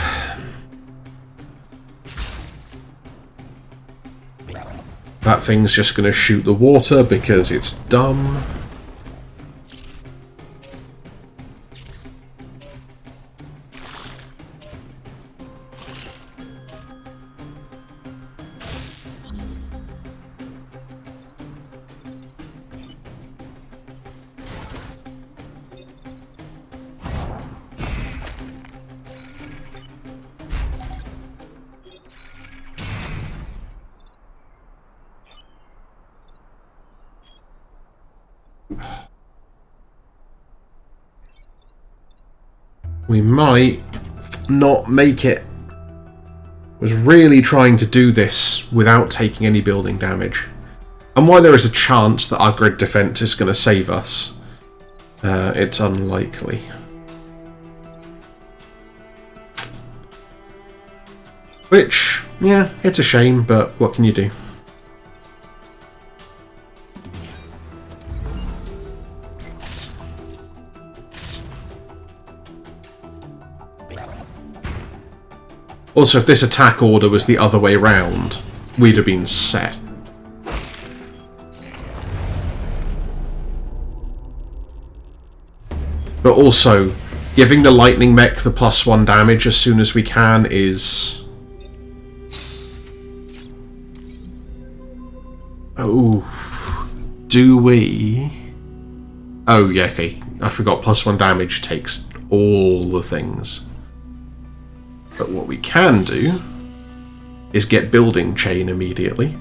That thing's just going to shoot the water because it's dumb. We might not make it. Was really trying to do this without taking any building damage. And while there is a chance that our grid defense is going to save us, it's unlikely. Which, yeah, it's a shame, but what can you do? Also, if this attack order was the other way round, we'd have been set. But also, giving the lightning mech the +1 damage as soon as we can is... Oh, do we? Oh yeah, okay. I forgot +1 damage takes all the things. But what we can do is get building chain immediately.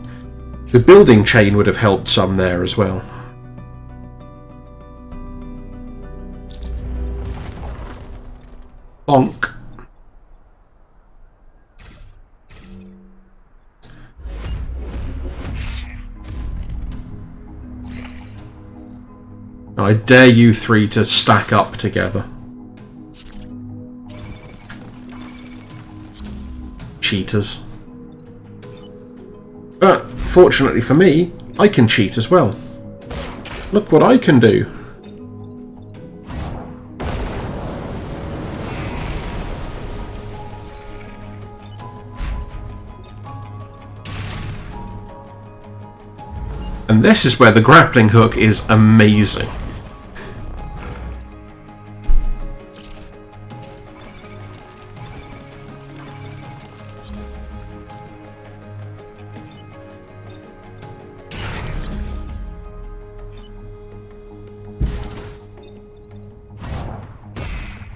The building chain would have helped some there as well. Bonk. I dare you three to stack up together. Cheaters. But, fortunately for me, I can cheat as well. Look what I can do. And this is where the grappling hook is amazing.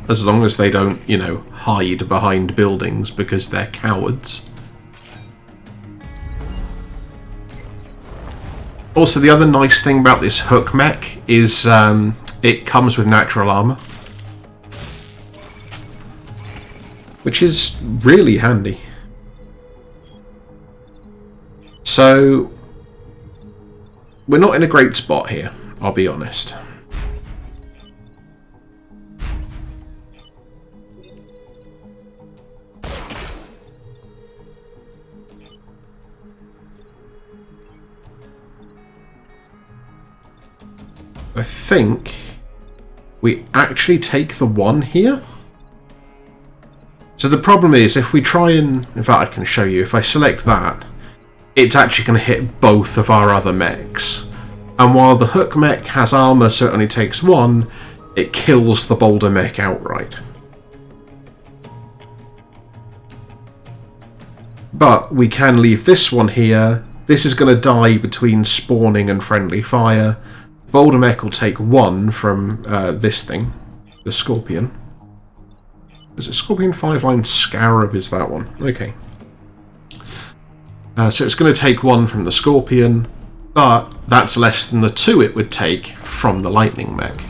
As long as they don't, you know, hide behind buildings because they're cowards. Also, the other nice thing about this hook mech is it comes with natural armor, which is really handy. So, we're not in a great spot here, I'll be honest. I think we actually take the one here. So the problem is, if we try and... In fact, I can show you. If I select that, it's actually going to hit both of our other mechs. And while the hook mech has armor, so it only takes one, it kills the boulder mech outright. But we can leave this one here. This is going to die between spawning and friendly fire. Boulder mech will take one from this thing, the Scorpion. Is it Scorpion 5-line Scarab is that one? Okay. So it's going to take one from the Scorpion, but that's less than the 2 it would take from the Lightning mech.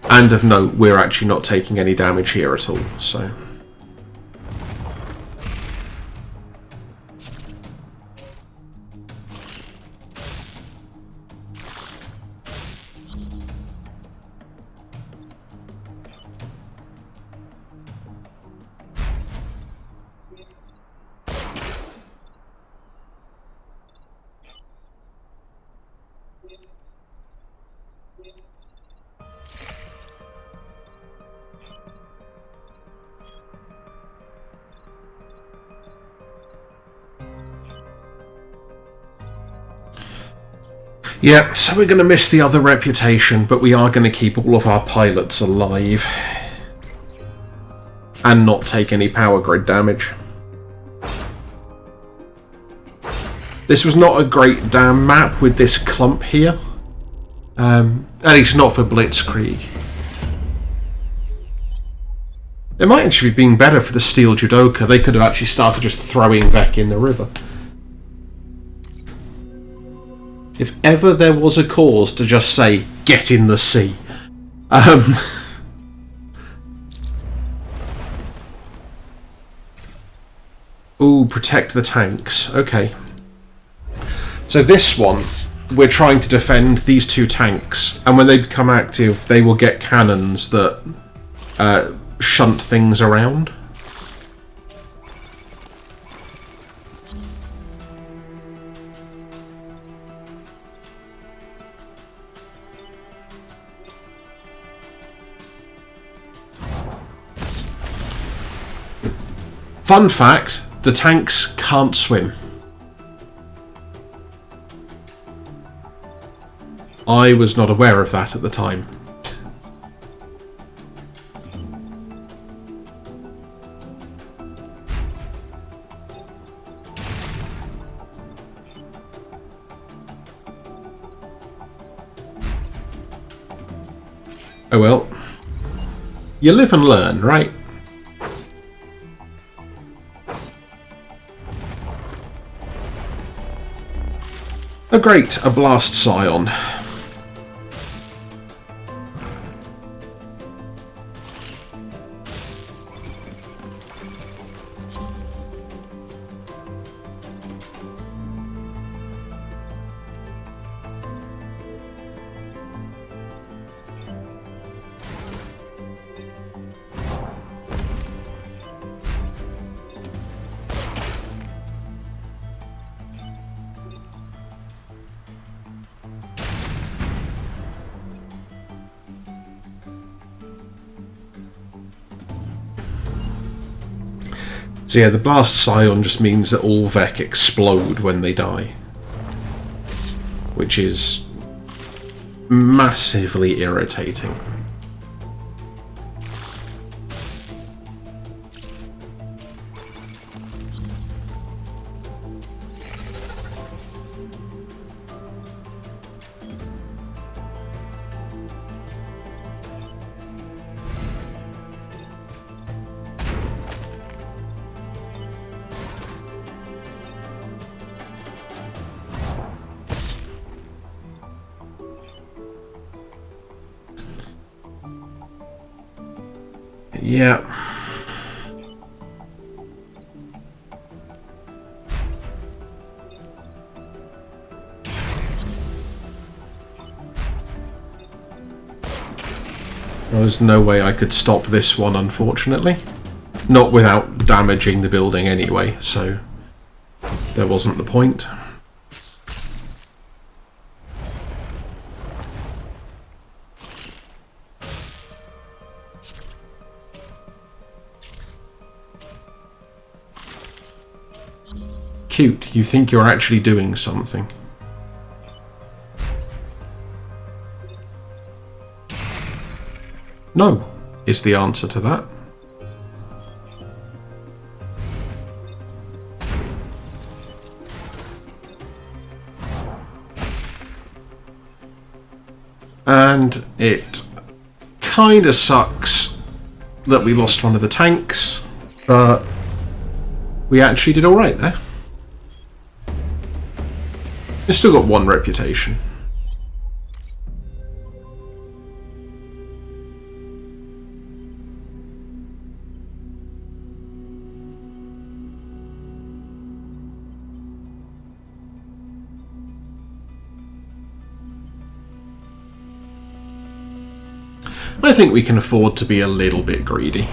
And of note, we're actually not taking any damage here at all, so... Yeah, so we're going to miss the other reputation, but we are going to keep all of our pilots alive. And not take any power grid damage. This was not a great damn map with this clump here. At least not for Blitzkrieg. It might actually have been better for the Steel Judoka. They could have actually started just throwing Vec in the river. If ever there was a cause to just say, get in the sea. Ooh, protect the tanks. Okay. So this one, we're trying to defend these 2 tanks. And when they become active, they will get cannons that shunt things around. Fun fact, the tanks can't swim. I was not aware of that at the time. Oh well. You live and learn, right? A blast scion. So yeah, the blast scion just means that all Vec explode when they die, which is massively irritating. Yeah. There's no way I could stop this one, unfortunately. Not without damaging the building anyway, so there wasn't the point. Cute, you think you're actually doing something. No, is the answer to that. And it kinda sucks that we lost one of the tanks, but we actually did alright there. We've still got one reputation. I think we can afford to be a little bit greedy.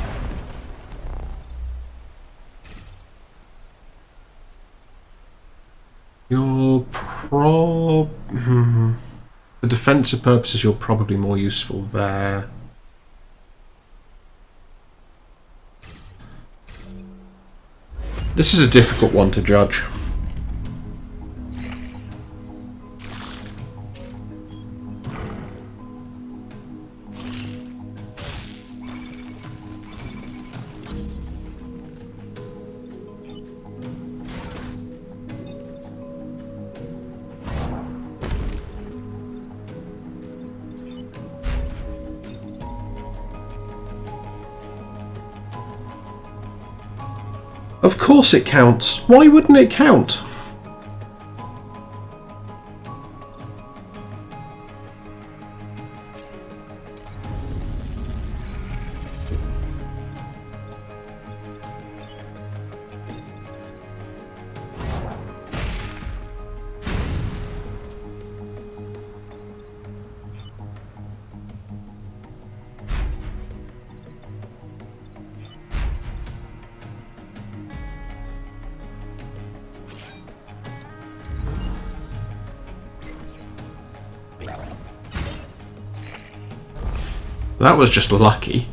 For defensive purposes, you're probably more useful there. This is a difficult one to judge. Of course it counts. Why wouldn't it count? That was just lucky.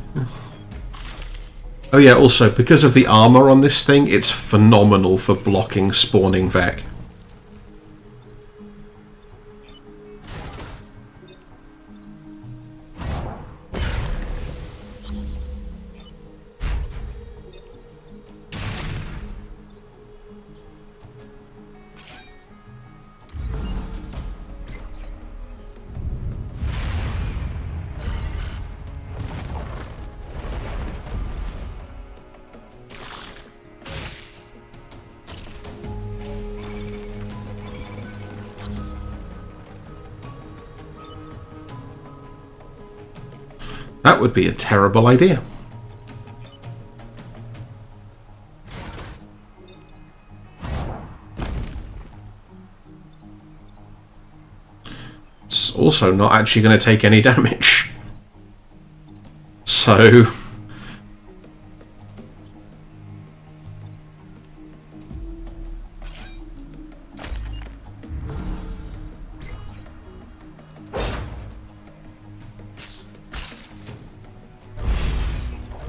Oh yeah, also, because of the armour on this thing, it's phenomenal for blocking spawning Vec. That would be a terrible idea. It's also not actually going to take any damage. So...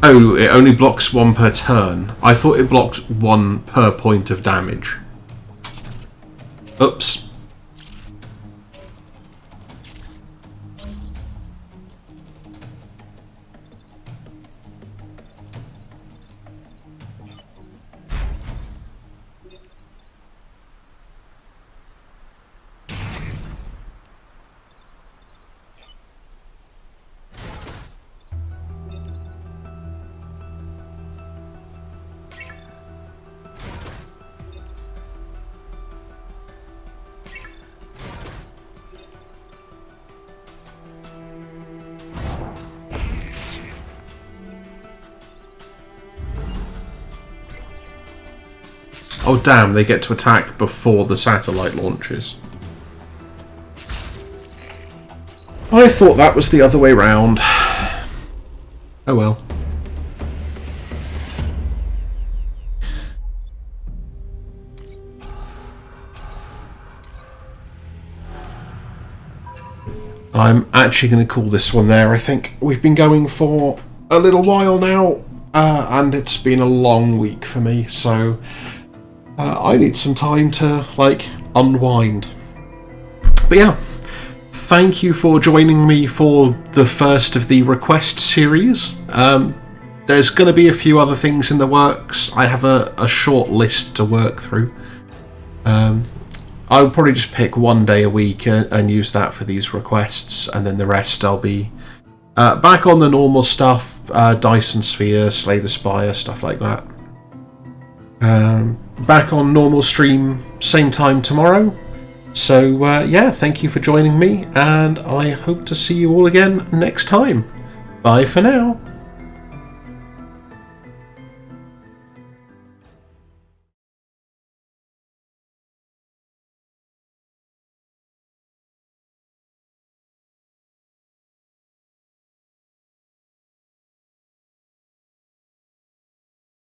Oh, it only blocks one per turn. I thought it blocked one per point of damage. Oops. Oh damn, they get to attack before the satellite launches. I thought that was the other way round. Oh well. I'm actually going to call this one there, I think. We've been going for a little while now, and it's been a long week for me, so I need some time to, like, unwind. But yeah, thank you for joining me for the first of the request series. There's going to be a few other things in the works. I have a short list to work through. I'll probably just pick one day a week and use that for these requests, and then the rest I'll be back on the normal stuff, Dyson Sphere, Slay the Spire, stuff like that. Back on normal stream, same time tomorrow. So yeah, thank you for joining me, and I hope to see you all again next time. Bye for now.